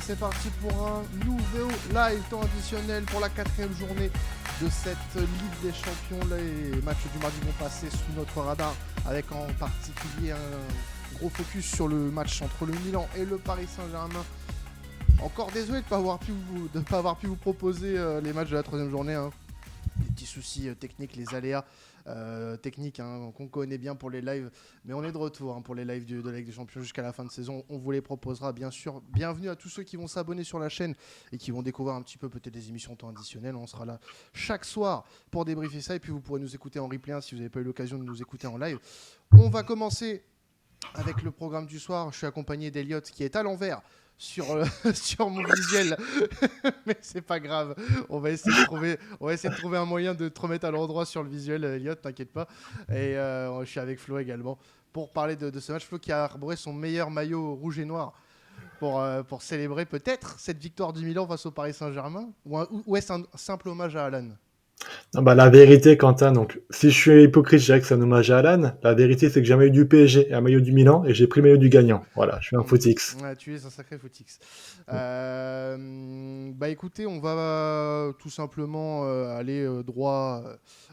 c'est parti pour un nouveau live temps additionnel pour la 4e journée de cette Ligue des Champions. Les matchs du mardi vont passer sous notre radar avec en particulier un gros focus sur le match entre le Milan et le Paris Saint-Germain. Encore désolé de ne pas avoir pu vous proposer les matchs de la 3e journée. Des petits soucis techniques, les aléas techniques qu'on connaît bien pour les lives. Mais on est de retour pour les lives de la Ligue des Champions jusqu'à la fin de saison. On vous les proposera bien sûr. Bienvenue à tous ceux qui vont s'abonner sur la chaîne et qui vont découvrir un petit peu peut-être des émissions temps additionnelles. On sera là chaque soir pour débriefer ça. Et puis vous pourrez nous écouter en replay si vous n'avez pas eu l'occasion de nous écouter en live. On va commencer avec le programme du soir. Je suis accompagné d'Eliott qui est à l'envers sur mon visuel. Mais c'est pas grave, on va essayer de trouver un moyen de te remettre à l'endroit sur le visuel, Eliott, t'inquiète pas. Et je suis avec Flo également pour parler de ce match. Flo qui a arboré son meilleur maillot rouge et noir pour célébrer peut-être cette victoire du Milan face au Paris Saint-Germain, ou est-ce un simple hommage à Alan? Non, la vérité, Quentin, donc si je suis hypocrite, je dirais que c'est un hommage à Alan. La vérité, c'est que j'ai un maillot du PSG et un maillot du Milan et j'ai pris le maillot du gagnant. Voilà, je suis un footix. Ouais, tu es un sacré footix. Écoutez, on va tout simplement aller droit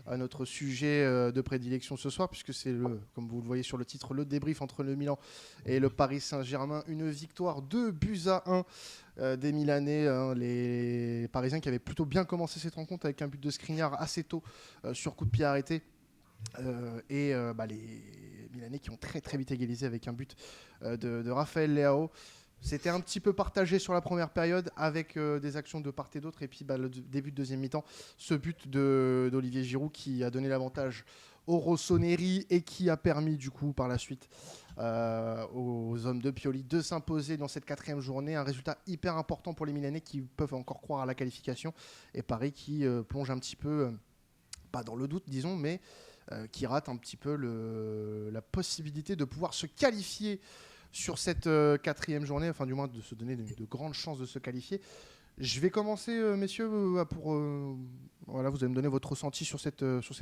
à notre sujet de prédilection ce soir, puisque c'est, comme vous le voyez sur le titre, le débrief entre le Milan et le Paris Saint-Germain. Une victoire 2-1 des Milanais, les Parisiens qui avaient plutôt bien commencé cette rencontre avec un but de Skriniar assez tôt sur coup de pied arrêté. Les Milanais qui ont très très vite égalisé avec un but de Raphaël Leao. C'était un petit peu partagé sur la première période avec des actions de part et d'autre. Et puis le début de deuxième mi-temps, ce but d'Olivier Giroud qui a donné l'avantage au Rossoneri et qui a permis du coup par la suite aux hommes de Pioli de s'imposer dans cette 4e journée. Un résultat hyper important pour les Milanais qui peuvent encore croire à la qualification. Et Paris qui plonge un petit peu, pas dans le doute disons, mais qui rate un petit peu la possibilité de pouvoir se qualifier sur cette 4e journée, enfin du moins de se donner de grandes chances de se qualifier. Je vais commencer, messieurs, voilà, vous allez me donner votre ressenti sur cette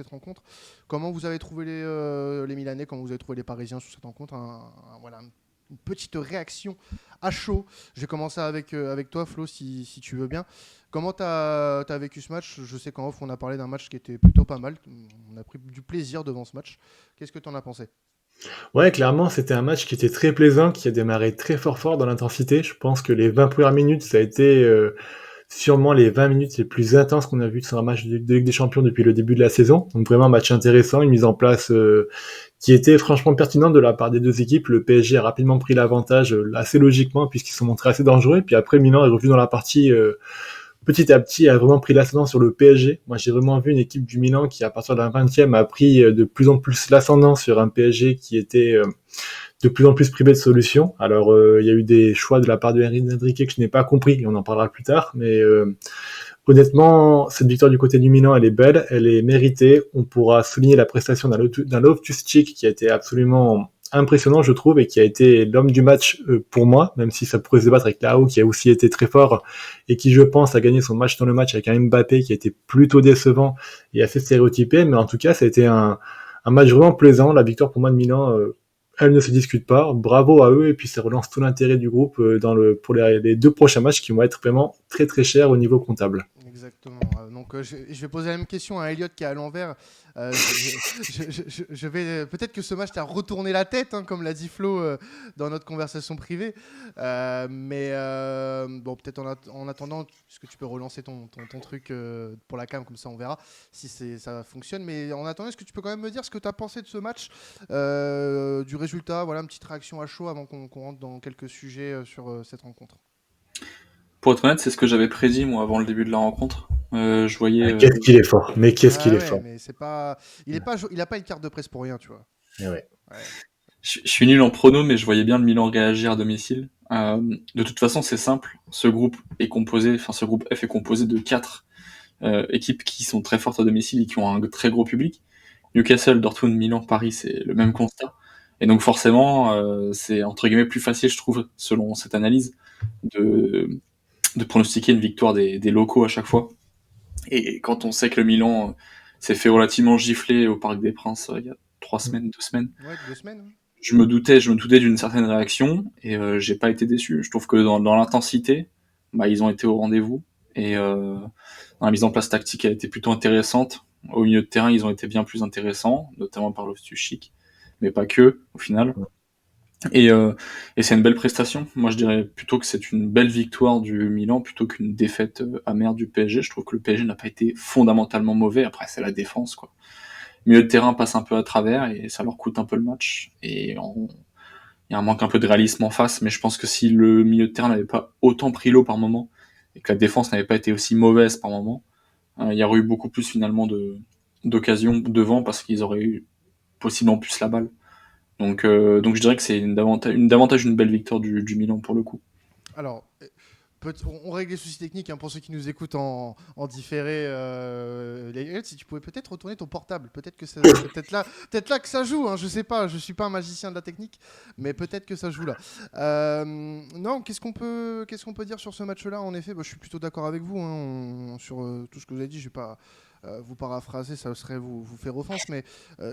rencontre. Comment vous avez trouvé les Milanais, comment vous avez trouvé les Parisiens sur cette rencontre, une petite réaction à chaud. Je vais commencer avec toi, Flo, si tu veux bien. Comment tu as vécu ce match? Je sais qu'en off, on a parlé d'un match qui était plutôt pas mal. On a pris du plaisir devant ce match. Qu'est-ce que tu en as pensé? Ouais, clairement, c'était un match qui était très plaisant, qui a démarré très fort dans l'intensité. Je pense que les 20 premières minutes, ça a été sûrement les 20 minutes les plus intenses qu'on a vues sur un match de Ligue des Champions depuis le début de la saison. Donc vraiment un match intéressant, une mise en place qui était franchement pertinente de la part des deux équipes. Le PSG a rapidement pris l'avantage assez logiquement puisqu'ils se sont montrés assez dangereux. Puis après, Milan est revenu dans la partie petit à petit a vraiment pris l'ascendant sur le PSG. Moi, j'ai vraiment vu une équipe du Milan qui, à partir de la 20e, a pris de plus en plus l'ascendant sur un PSG qui était de plus en plus privé de solutions. Alors, il y a eu des choix de la part de Enrique que je n'ai pas compris, et on en parlera plus tard, mais honnêtement, cette victoire du côté du Milan, elle est belle, elle est méritée. On pourra souligner la prestation d'un Loftus-Cheek qui a été absolument impressionnant, je trouve, et qui a été l'homme du match pour moi, même si ça pourrait se débattre avec Lao, qui a aussi été très fort, et qui, je pense, a gagné son match dans le match avec un Mbappé qui a été plutôt décevant et assez stéréotypé, mais en tout cas, ça a été un match vraiment plaisant. La victoire pour moi de Milan, elle ne se discute pas. Bravo à eux, et puis ça relance tout l'intérêt du groupe pour les 2 prochains matchs qui vont être vraiment très très chers au niveau comptable. Exactement. Donc, je vais poser la même question à Elliot qui est à l'envers. Je vais peut-être que ce match t'a retourné la tête, comme l'a dit Flo dans notre conversation privée. Bon, peut-être en attendant, est-ce que tu peux relancer ton truc pour la cam, comme ça on verra si ça fonctionne. Mais en attendant, est-ce que tu peux quand même me dire ce que tu as pensé de ce match, du résultat, voilà, une petite réaction à chaud avant qu'on rentre dans quelques sujets sur cette rencontre. Pour être honnête, c'est ce que j'avais prédit moi avant le début de la rencontre. Je voyais. Qu'est-ce qu'il est fort, mais qu'est-ce qu'il Ah est ouais, fort. mais c'est pas, il a pas une carte de presse pour rien, tu vois. Ouais. Ouais. Je suis nul en prono, mais je voyais bien le Milan réagir à domicile. De toute façon, c'est simple. Ce groupe F est composé de 4 équipes qui sont très fortes à domicile et qui ont un très gros public. Newcastle, Dortmund, Milan, Paris, c'est le même constat. Et donc forcément, c'est entre guillemets plus facile, je trouve, selon cette analyse, de pronostiquer une victoire des locaux à chaque fois. Et quand on sait que le Milan s'est fait relativement gifler au Parc des Princes il y a 3 semaines, 2 semaines, Ouais, 2 semaines. je me doutais d'une certaine réaction et j'ai pas été déçu. Je trouve que dans l'intensité, ils ont été au rendez-vous. Et dans la mise en place tactique, elle a été plutôt intéressante. Au milieu de terrain, ils ont été bien plus intéressants, notamment par Loftus-Cheek, mais pas que, au final. Et, euh, et c'est une belle prestation. Moi, je dirais plutôt que c'est une belle victoire du Milan plutôt qu'une défaite amère du PSG. Je trouve que le PSG n'a pas été fondamentalement mauvais. Après, c'est la défense, quoi. Le milieu de terrain passe un peu à travers et ça leur coûte un peu le match. Il y a un manque un peu de réalisme en face, mais je pense que si le milieu de terrain n'avait pas autant pris l'eau par moment et que la défense n'avait pas été aussi mauvaise par moment, il y aurait eu beaucoup plus finalement d'occasions devant parce qu'ils auraient eu possiblement plus la balle. Donc je dirais que c'est davantage une belle victoire du Milan pour le coup. Alors, on règle les soucis techniques hein, pour ceux qui nous écoutent en différé. Si tu pouvais peut-être retourner ton portable, peut-être que c'est peut-être là que ça joue. Hein, je sais pas, je suis pas un magicien de la technique, mais peut-être que ça joue là. Non, qu'est-ce qu'on peut dire sur ce match-là? En effet, je suis plutôt d'accord avec vous hein, sur tout ce que vous avez dit. Je vais pas vous paraphraser, ça serait vous faire offense, mais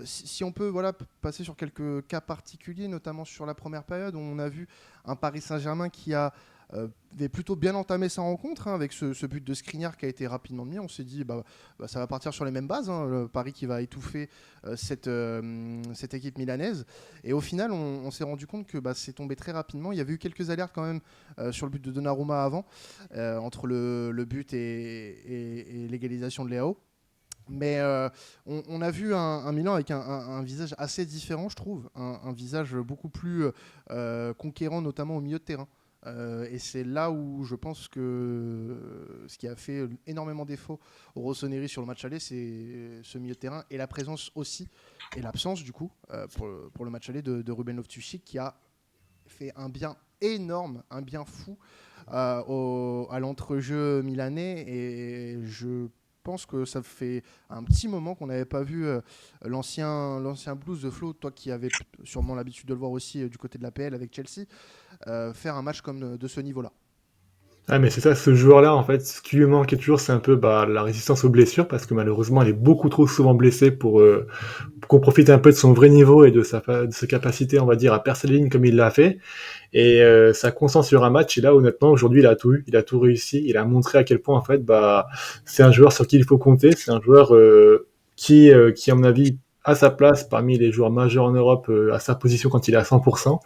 si on peut passer sur quelques cas particuliers, notamment sur la première période, où on a vu un Paris Saint-Germain qui avait plutôt bien entamé sa rencontre hein, avec ce but de Skriniar qui a été rapidement mis. On s'est dit ça va partir sur les mêmes bases. Hein, le Paris qui va étouffer cette équipe milanaise. Et au final, on s'est rendu compte que c'est tombé très rapidement. Il y avait eu quelques alertes quand même sur le but de Donnarumma avant, entre le but et l'égalisation de Leao. Mais on a vu un Milan avec un visage assez différent, je trouve. Un visage beaucoup plus conquérant, notamment au milieu de terrain. Et c'est là où je pense que ce qui a fait énormément défaut au Rossoneri sur le match aller, c'est ce milieu de terrain et la présence aussi, et l'absence du coup, pour le match aller de Ruben Loftus-Cheek qui a fait un bien énorme, un bien fou à l'entrejeu milanais. Et je pense que ça fait un petit moment qu'on n'avait pas vu l'ancien Blues de Flo, toi qui avais sûrement l'habitude de le voir aussi du côté de la PL avec Chelsea, faire un match comme de ce niveau-là. Ah mais c'est ça, ce joueur-là, en fait, ce qui lui manquait toujours, c'est un peu la résistance aux blessures, parce que malheureusement, il est beaucoup trop souvent blessé pour qu'on profite un peu de son vrai niveau et de sa capacité, on va dire, à percer les lignes comme il l'a fait. Et sa constance sur un match, et là, honnêtement, aujourd'hui, il a tout eu, il a tout réussi, il a montré à quel point, en fait, c'est un joueur sur qui il faut compter, c'est un joueur qui, à mon avis, a sa place parmi les joueurs majeurs en Europe, à sa position quand il est à 100%.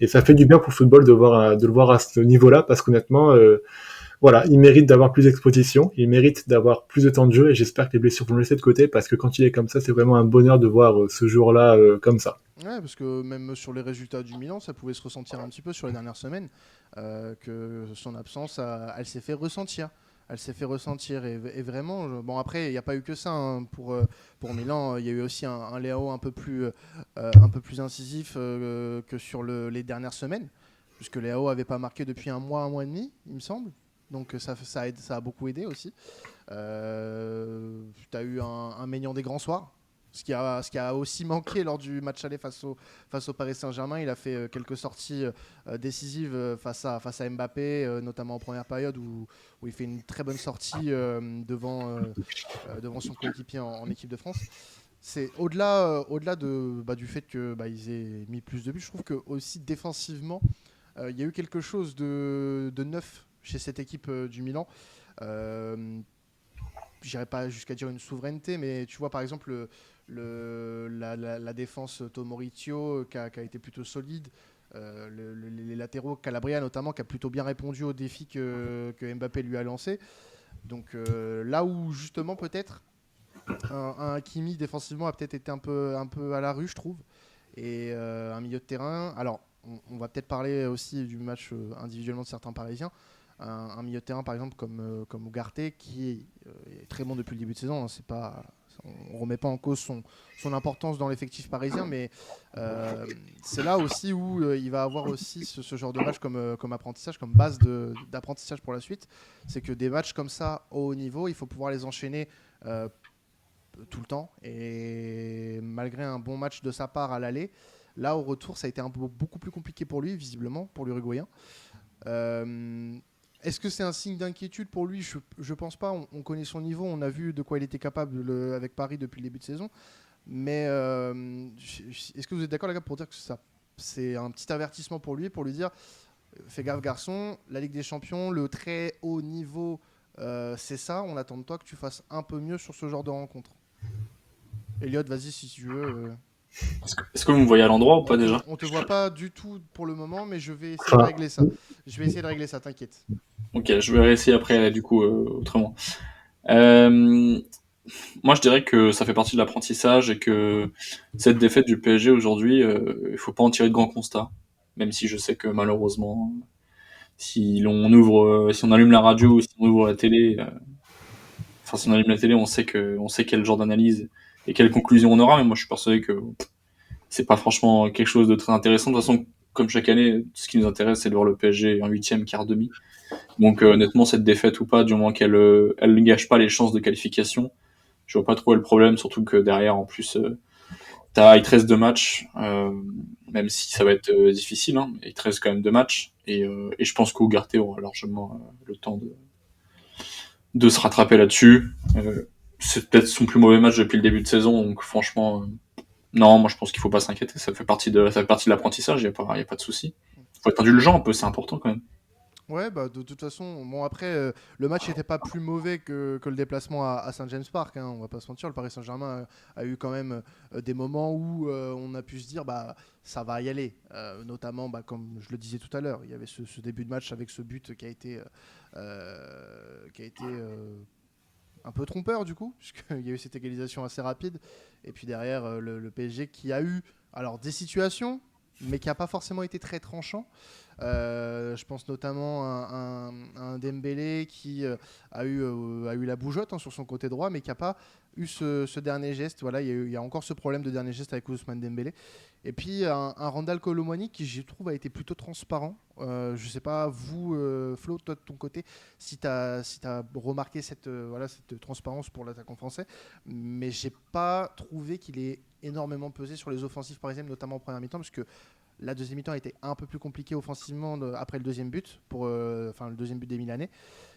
Et ça fait du bien pour le football de le voir à ce niveau-là, parce qu'honnêtement, voilà, il mérite d'avoir plus d'exposition, il mérite d'avoir plus de temps de jeu, et j'espère que les blessures vont le laisser de côté, parce que quand il est comme ça, c'est vraiment un bonheur de voir ce joueur-là comme ça. Ouais, parce que même sur les résultats du Milan, ça pouvait se ressentir un petit peu sur les dernières semaines, que son absence, elle s'est fait ressentir. Elle s'est fait ressentir et vraiment, bon après, il n'y a pas eu que ça hein, pour Milan. Il y a eu aussi un Leao un peu plus incisif que sur les dernières semaines, puisque Leao n'avait pas marqué depuis un mois et demi, il me semble. Donc ça a beaucoup aidé aussi. Tu as eu un Maignan des grands soirs, ce qui a aussi manqué lors du match aller face au Paris Saint-Germain. Il a fait quelques sorties décisives face à Mbappé, notamment en première période où il fait une très bonne sortie devant son coéquipier en équipe de France. C'est au-delà du fait qu'ils aient mis plus de buts, je trouve que aussi défensivement, il y a eu quelque chose de neuf chez cette équipe du Milan. Euh, J'irai pas jusqu'à dire une souveraineté, mais tu vois par exemple la défense Tomoricio qui a été plutôt solide, les latéraux Calabria notamment qui a plutôt bien répondu aux défis que Mbappé lui a lancé. Donc là où justement peut-être un Hakimi défensivement a peut-être été un peu à la rue, je trouve, et un milieu de terrain. Alors on va peut-être parler aussi du match individuellement de certains Parisiens. Un milieu de terrain par exemple comme Ugarte qui est très bon depuis le début de saison. Hein, on ne remet pas en cause son importance dans l'effectif parisien, mais c'est là aussi où il va avoir aussi ce genre de match comme apprentissage, comme base d'apprentissage pour la suite. C'est que des matchs comme ça au haut niveau, il faut pouvoir les enchaîner tout le temps. Et malgré un bon match de sa part à l'aller, là au retour, ça a été beaucoup plus compliqué pour lui, visiblement, pour l'Uruguayen. Euh, Est-ce que c'est un signe d'inquiétude pour lui? Je pense pas. On connaît son niveau, on a vu de quoi il était capable avec Paris depuis le début de saison. Mais est-ce que vous êtes d'accord, les gars, pour dire que c'est un petit avertissement pour lui dire fais gaffe garçon, la Ligue des Champions, le très haut niveau, c'est ça. On attend de toi que tu fasses un peu mieux sur ce genre de rencontre. Elliot, vas-y si tu veux. Est-ce que vous me voyez à l'endroit ou pas déjà? On te voit pas du tout pour le moment, mais je vais essayer de Enfin, régler ça. Je vais essayer de régler ça, t'inquiète. Ok, je vais réessayer après du coup autrement. Euh, Moi, je dirais que ça fait partie de l'apprentissage et que cette défaite du PSG aujourd'hui, il faut pas en tirer de grands constats. Même si je sais que malheureusement, si on allume la radio ou si on ouvre la télé, enfin si on allume la télé, on sait quel genre d'analyse et quelle conclusion on aura. Mais moi, je suis persuadé que c'est pas franchement quelque chose de très intéressant. De toute façon, comme chaque année, ce qui nous intéresse, c'est de voir le PSG en huitième, quart demi. Donc honnêtement, cette défaite ou pas, du moment qu'elle ne gâche pas les chances de qualification, je vois pas trop le problème, surtout que derrière, en plus, il te reste 2 matchs, même si ça va être difficile, hein, mais il te reste quand même 2 matchs, et je pense qu'Ougarté aura largement le temps de se rattraper là-dessus. C'est peut-être son plus mauvais match depuis le début de saison, donc franchement, non, moi je pense qu'il faut pas s'inquiéter, ça fait partie de l'apprentissage, y a pas de souci. Faut être indulgent un peu, c'est important quand même. Ouais, bah de toute façon, bon après, le match n'était pas plus mauvais que le déplacement à Saint James Park, hein, on va pas se mentir. Le Paris Saint-Germain a eu quand même des moments où on a pu se dire bah ça va y aller. Notamment, bah, comme je le disais tout à l'heure, il y avait ce début de match avec ce but qui a été un peu trompeur du coup, puisqu'il y a eu cette égalisation assez rapide. Et puis derrière, le PSG qui a eu alors des situations, mais qui n'a pas forcément été très tranchant. Je pense notamment à un Dembélé qui a eu la bougeotte, hein, sur son côté droit, mais qui n'a pas eu ce dernier geste. Voilà, il y a encore ce problème de dernier geste avec Ousmane Dembélé. Et puis un Randal Kolo Muani qui, je trouve, a été plutôt transparent. Je ne sais pas, vous, Flo, toi de ton côté, si tu as remarqué cette transparence pour l'attaquant français, mais j'ai pas trouvé qu'il ait énormément pesé sur les offensives parisiennes, notamment en première mi-temps, parce que la deuxième mi-temps a été un peu plus compliquée offensivement après le deuxième but, le deuxième but des Milanais.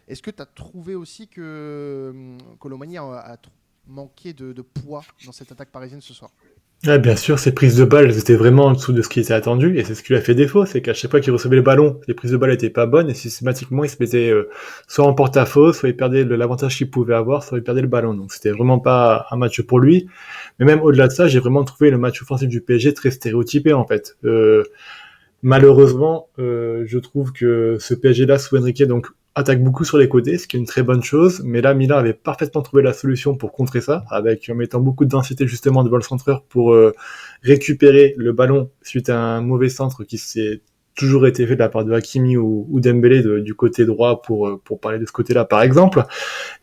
Est-ce que tu as trouvé aussi que Colomani a manqué de poids dans cette attaque parisienne ce soir? ouais, bien sûr, ses prises de balles, elles étaient vraiment en dessous de ce qui était attendu, et c'est ce qui lui a fait défaut, c'est qu'à chaque fois qu'il recevait le ballon, les prises de balles étaient pas bonnes, et systématiquement, il se mettait soit en porte-à-faux, soit il perdait l'avantage qu'il pouvait avoir, soit il perdait le ballon. Donc c'était vraiment pas un match pour lui. Mais même au-delà de ça, j'ai vraiment trouvé le match offensif du PSG très stéréotypé, en fait. Malheureusement, je trouve que ce PSG-là, sous Enrique, donc, attaque beaucoup sur les côtés, ce qui est une très bonne chose, mais là, Milan avait parfaitement trouvé la solution pour contrer ça, en mettant beaucoup de densité justement devant le centreur pour récupérer le ballon suite à un mauvais centre qui s'est toujours été fait de la part de Hakimi ou Dembélé du côté droit pour parler de ce côté-là par exemple.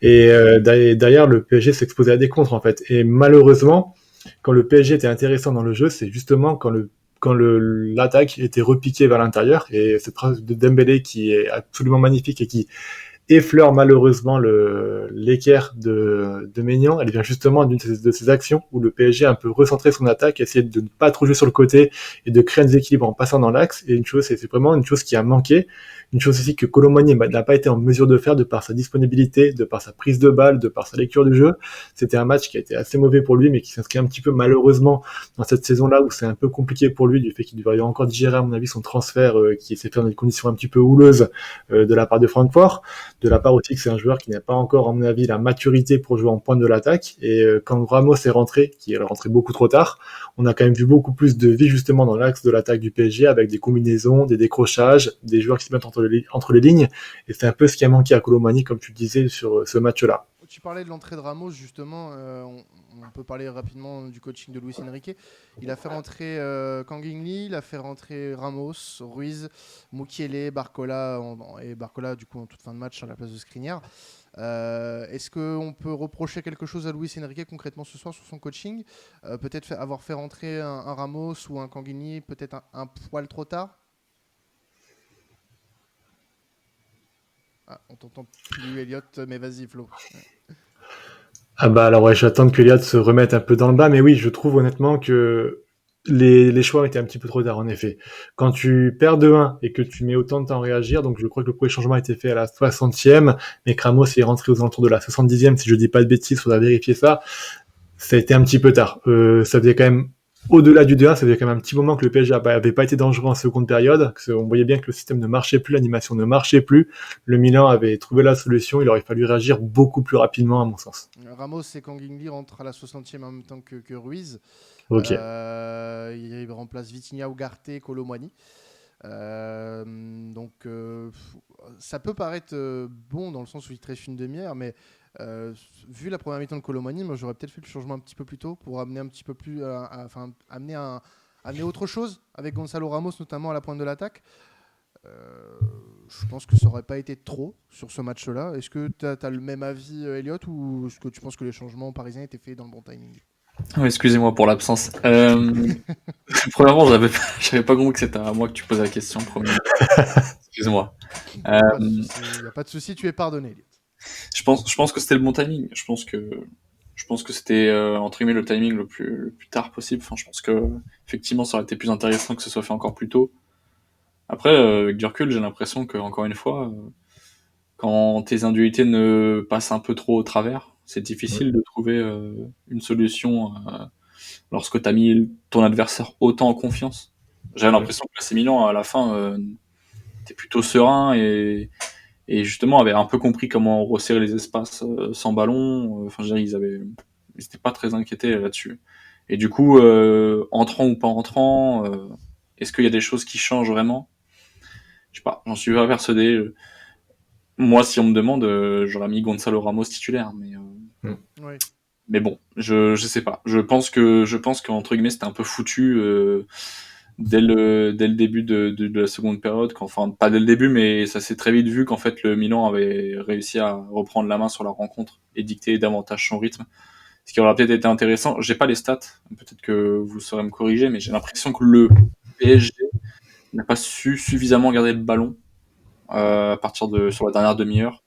Et derrière, le PSG s'exposait à des contres en fait. Et malheureusement, quand le PSG était intéressant dans le jeu, c'est justement quand l'attaque était repiquée vers l'intérieur, et cette phrase de Dembélé qui est absolument magnifique et qui effleure malheureusement l'équerre de Maignan, elle vient justement d'une de ces actions où le PSG a un peu recentré son attaque, essayé de ne pas trop jouer sur le côté et de créer un déséquilibre en passant dans l'axe. Et c'est vraiment une chose qui a manqué. Une chose aussi que Kolo Muani n'a pas été en mesure de faire de par sa disponibilité, de par sa prise de balle, de par sa lecture du jeu. C'était un match qui a été assez mauvais pour lui, mais qui s'inscrit un petit peu malheureusement dans cette saison-là où c'est un peu compliqué pour lui, du fait qu'il devrait encore digérer à mon avis son transfert qui s'est fait dans des conditions un petit peu houleuses de la part de Francfort. De la part aussi que c'est un joueur qui n'a pas encore, à mon avis, la maturité pour jouer en pointe de l'attaque. Et quand Ramos est rentré, qui est rentré beaucoup trop tard, on a quand même vu beaucoup plus de vie justement dans l'axe de l'attaque du PSG, avec des combinaisons, des décrochages, des joueurs qui se mettent entre les lignes. Et c'est un peu ce qui a manqué à Kolo Muani, comme tu le disais, sur ce match-là. Tu parlais de l'entrée de Ramos, justement. On peut parler rapidement du coaching de Luis Enrique. Il a fait rentrer Kangin, il a fait rentrer Ramos, Ruiz, Mukiele, Barcola, et Barcola, du coup, en toute fin de match à la place de Skriniar. Est-ce qu'on peut reprocher quelque chose à Luis Enrique concrètement ce soir sur son coaching? Peut-être avoir fait rentrer un Ramos ou un Kangin, peut-être un poil trop tard? On t'entend plus, Elliot, mais vas-y, Flo. Ah bah alors ouais, j'attends que Elliott se remette un peu dans le bas, mais oui, je trouve honnêtement que les choix étaient un petit peu trop tard en effet. Quand tu perds de 1 et que tu mets autant de temps à réagir, donc je crois que le premier changement a été fait à la 60e, mais que Ramos est rentré aux alentours de la 70e, si je dis pas de bêtises, faudra vérifier ça. Ça a été un petit peu tard. Ça faisait quand même au-delà du 2-1, ça faisait quand même un petit moment que le PSG avait pas été dangereux en seconde période. On voyait bien que le système ne marchait plus, l'animation ne marchait plus. Le Milan avait trouvé la solution. Il aurait fallu réagir beaucoup plus rapidement, à mon sens. Ramos et Kangingli rentrent à la 60e en même temps que Ruiz. Ok. Il remplace Vitinha, Ugarte, Colomwani. Donc ça peut paraître bon dans le sens où il trèche une demi-heure, mais vu la première mi-temps de Colomani, moi j'aurais peut-être fait le changement un petit peu plus tôt pour amener un petit peu plus, amener autre chose avec Gonzalo Ramos notamment à la pointe de l'attaque. Je pense que ça aurait pas été trop sur ce match-là. Est-ce que tu as le même avis, Elliot, ou est-ce que tu penses que les changements parisiens étaient faits dans le bon timing? Excusez-moi pour l'absence. Premièrement, j'avais pas compris que c'était à moi que tu posais la question. Premièrement. Excuse-moi. Il n'y a pas de souci, tu es pardonné, Elliot. Je pense que c'était le bon timing. Je pense que c'était entre guillemets le timing le plus tard possible. Enfin, je pense que effectivement, ça aurait été plus intéressant que ce soit fait encore plus tôt. Après, avec du recul, j'ai l'impression que encore une fois, quand tes induités ne passent un peu trop au travers, c'est difficile de trouver une solution lorsque tu as mis ton adversaire autant en confiance. J'avais l'impression que l'AC Milan, à la fin, était plutôt serein et justement avait un peu compris comment resserrer les espaces sans ballon. Enfin, je veux dire, ils étaient pas très inquiétés là-dessus. Et du coup, entrant ou pas entrant, est-ce qu'il y a des choses qui changent vraiment? Je sais pas, j'en suis pas persuadé. Moi, si on me demande, j'aurais mis Gonzalo Ramos titulaire, Oui. mais bon, je sais pas. Je pense qu'entre guillemets c'était un peu foutu dès le début de la seconde période. Enfin, pas dès le début, mais ça s'est très vite vu qu'en fait le Milan avait réussi à reprendre la main sur la rencontre et dicter davantage son rythme. Ce qui aurait peut-être été intéressant. J'ai pas les stats, peut-être que vous saurez me corriger, mais j'ai l'impression que le PSG n'a pas su suffisamment garder le ballon à partir de sur la dernière demi-heure.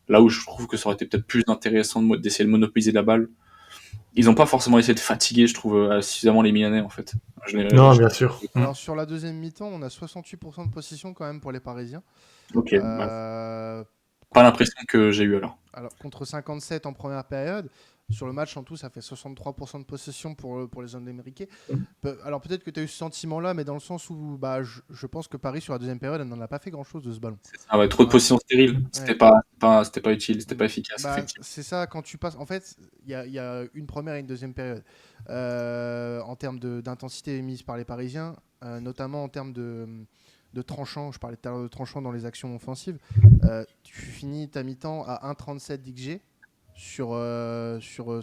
Là où je trouve que ça aurait été peut-être plus intéressant d'essayer de monopoliser la balle. Ils n'ont pas forcément essayé de fatiguer, je trouve, suffisamment les Milanais, en fait. Non, bien sûr. Alors sur la deuxième mi-temps, on a 68% de possession quand même pour les Parisiens. Ok, Euh, pas l'impression que j'ai eu alors. Alors, contre 57 en première période. Sur le match en tout, ça fait 63% de possession pour les hommes d'Enrique. Alors peut-être que tu as eu ce sentiment-là, mais dans le sens où je pense que Paris, sur la deuxième période, elle n'en a pas fait grand-chose de ce ballon. Ah ouais, trop de possession stérile. C'était pas utile, c'était pas efficace. C'est ça, quand tu passes. En fait, il y a une première et une deuxième période. En termes d'intensité émise par les Parisiens, notamment en termes de tranchant, je parlais tout à l'heure de tranchant dans les actions offensives, tu finis ta mi-temps à 1,37 d'XG sur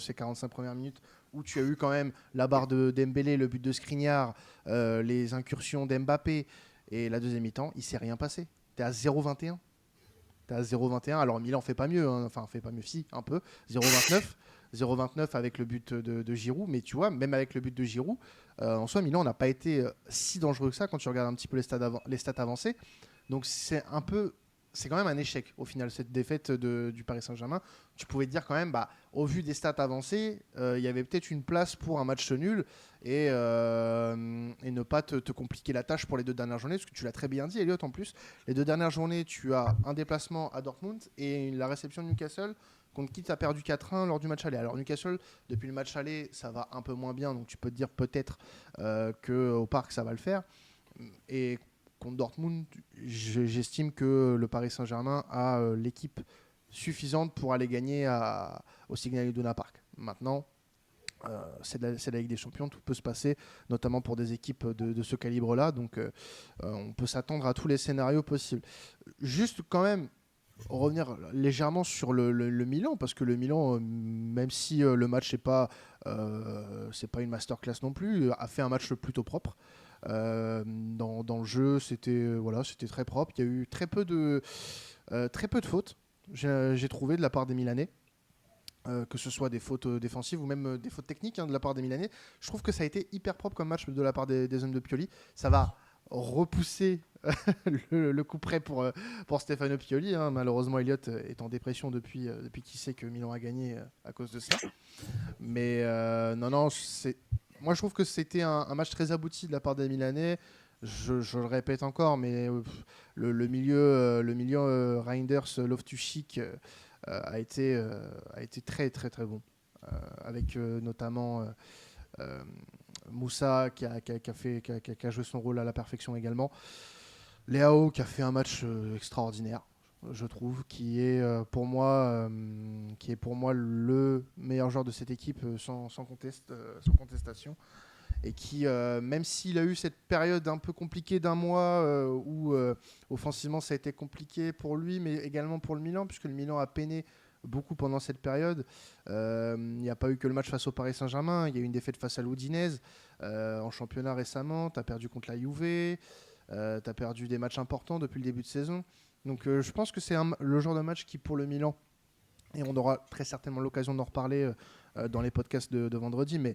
ces 45 premières minutes où tu as eu quand même la barre de Dembélé, le but de Skriniar, les incursions d'Mbappé, et la deuxième mi-temps, il s'est rien passé. Tu es à 0,21. T'es à 0,21. Alors Milan fait pas mieux, hein. Enfin fait pas mieux si, un peu. 0,29. 0,29 avec le but de Giroud, mais tu vois, même avec le but de Giroud, en soi, Milan n'a pas été si dangereux que ça quand tu regardes un petit peu les stats avancées. Donc c'est quand même un échec au final cette défaite du Paris Saint-Germain. Tu pouvais te dire quand même, au vu des stats avancées, il y avait peut-être une place pour un match nul et ne pas te compliquer la tâche pour les deux dernières journées, parce que tu l'as très bien dit, Elliot, en plus. Les deux dernières journées, tu as un déplacement à Dortmund et la réception de Newcastle, contre qui tu as perdu 4-1 lors du match aller. Alors Newcastle, depuis le match aller, ça va un peu moins bien, donc tu peux te dire peut-être qu'au Parc, ça va le faire. Et contre Dortmund, j'estime que le Paris Saint-Germain a l'équipe suffisante pour aller gagner au Signal Iduna Park. Maintenant, c'est la Ligue des Champions, tout peut se passer, notamment pour des équipes de ce calibre-là. Donc, on peut s'attendre à tous les scénarios possibles. Juste quand même revenir légèrement sur le Milan, parce que le Milan, même si le match c'est pas une masterclass non plus, a fait un match plutôt propre. Dans le jeu, c'était très propre. Il y a eu très peu de fautes, j'ai trouvé, de la part des Milanais. Que ce soit des fautes défensives ou même des fautes techniques, hein, de la part des Milanais. Je trouve que ça a été hyper propre comme match de la part des hommes de Pioli. Ça va repousser le coup près pour Stefano Pioli, hein. Malheureusement, Elliot est en dépression depuis qu'il sait que Milan a gagné à cause de ça. Mais non, moi je trouve que c'était un match très abouti de la part des Milanais. Je le répète encore, mais le milieu Reinders, Loftus-Cheek a été très très très bon, avec notamment Moussa qui a joué son rôle à la perfection également. Leao qui a fait un match extraordinaire, je trouve, qui est pour moi le meilleur joueur de cette équipe sans contestation. Et qui, même s'il a eu cette période un peu compliquée d'un mois où offensivement ça a été compliqué pour lui, mais également pour le Milan, puisque le Milan a peiné beaucoup pendant cette période. Il n'y a pas eu que le match face au Paris Saint-Germain, il y a eu une défaite face à l'Udinese en championnat récemment, tu as perdu contre la Juve, tu as perdu des matchs importants depuis le début de saison. Donc je pense que c'est le genre de match qui, pour le Milan, et on aura très certainement l'occasion d'en reparler dans les podcasts de vendredi, mais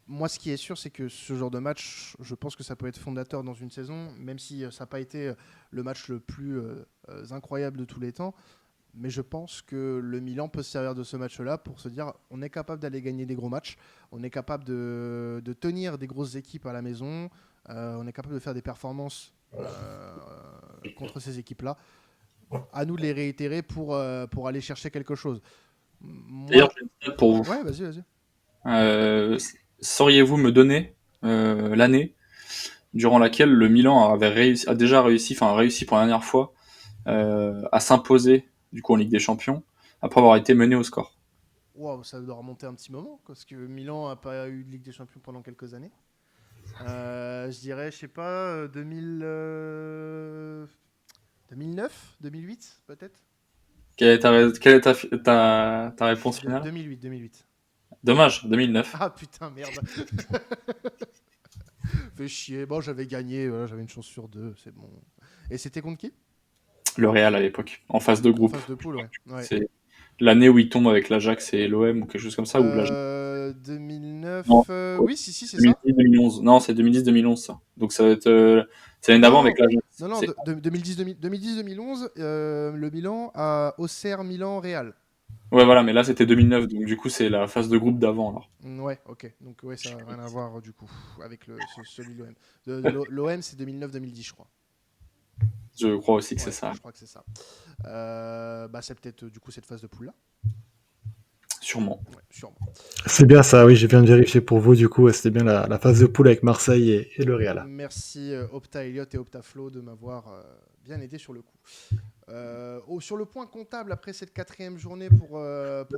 moi, ce qui est sûr, c'est que ce genre de match, je pense que ça peut être fondateur dans une saison, même si ça n'a pas été le match le plus incroyable de tous les temps. Mais je pense que le Milan peut se servir de ce match-là pour se dire on est capable d'aller gagner des gros matchs, on est capable de tenir des grosses équipes à la maison, on est capable de faire des performances contre ces équipes-là. À nous de les réitérer pour aller chercher quelque chose. D'ailleurs, j'ai une stat pour vous. Ouais, vas-y. Euh, Sauriez-vous me donner l'année durant laquelle le Milan a réussi pour la dernière fois à s'imposer du coup en Ligue des Champions après avoir été mené au score? Wow, ça doit remonter un petit moment, parce que Milan n'a pas eu de Ligue des Champions pendant quelques années. Je dirais, je sais pas, 2009, 2008 peut-être. Quelle est ta réponse finale? 2008. Dommage, 2009. Ah putain, merde. Fais chier. Bon, j'avais gagné, voilà, j'avais une chance sur deux, c'est bon. Et c'était contre qui? Le Real à l'époque, en phase de En groupe. phase de poule, ouais. C'est l'année où il tombe avec l'Ajax et l'OM ou quelque chose comme ça, ou l'Ajax. 2009, Non, oui, si, c'est ça. 2010-2011. Non, c'est 2010-2011 ça. Donc ça va être c'est l'année d'avant avec l'Ajax. Non, C'est- 2010-2011, le Milan à Auxerre Milan-Real. Ouais, voilà, mais là c'était 2009, donc du coup c'est la phase de groupe d'avant alors. Ouais, ok. Donc, ouais, ça n'a rien à voir du coup avec celui de l'OM. L'OM, c'est 2009-2010, je crois. Je crois aussi que c'est Ouais, ça. je crois que c'est ça. C'est peut-être du coup cette phase de poule-là. Sûrement. Ouais, sûrement. C'est bien ça, oui, j'ai bien vérifié pour vous, du coup, c'était bien la phase de poule avec Marseille et le Real. Merci Opta Elliott et Opta Flo de m'avoir bien aidé sur le coup. Sur le point comptable, après cette 4e journée pour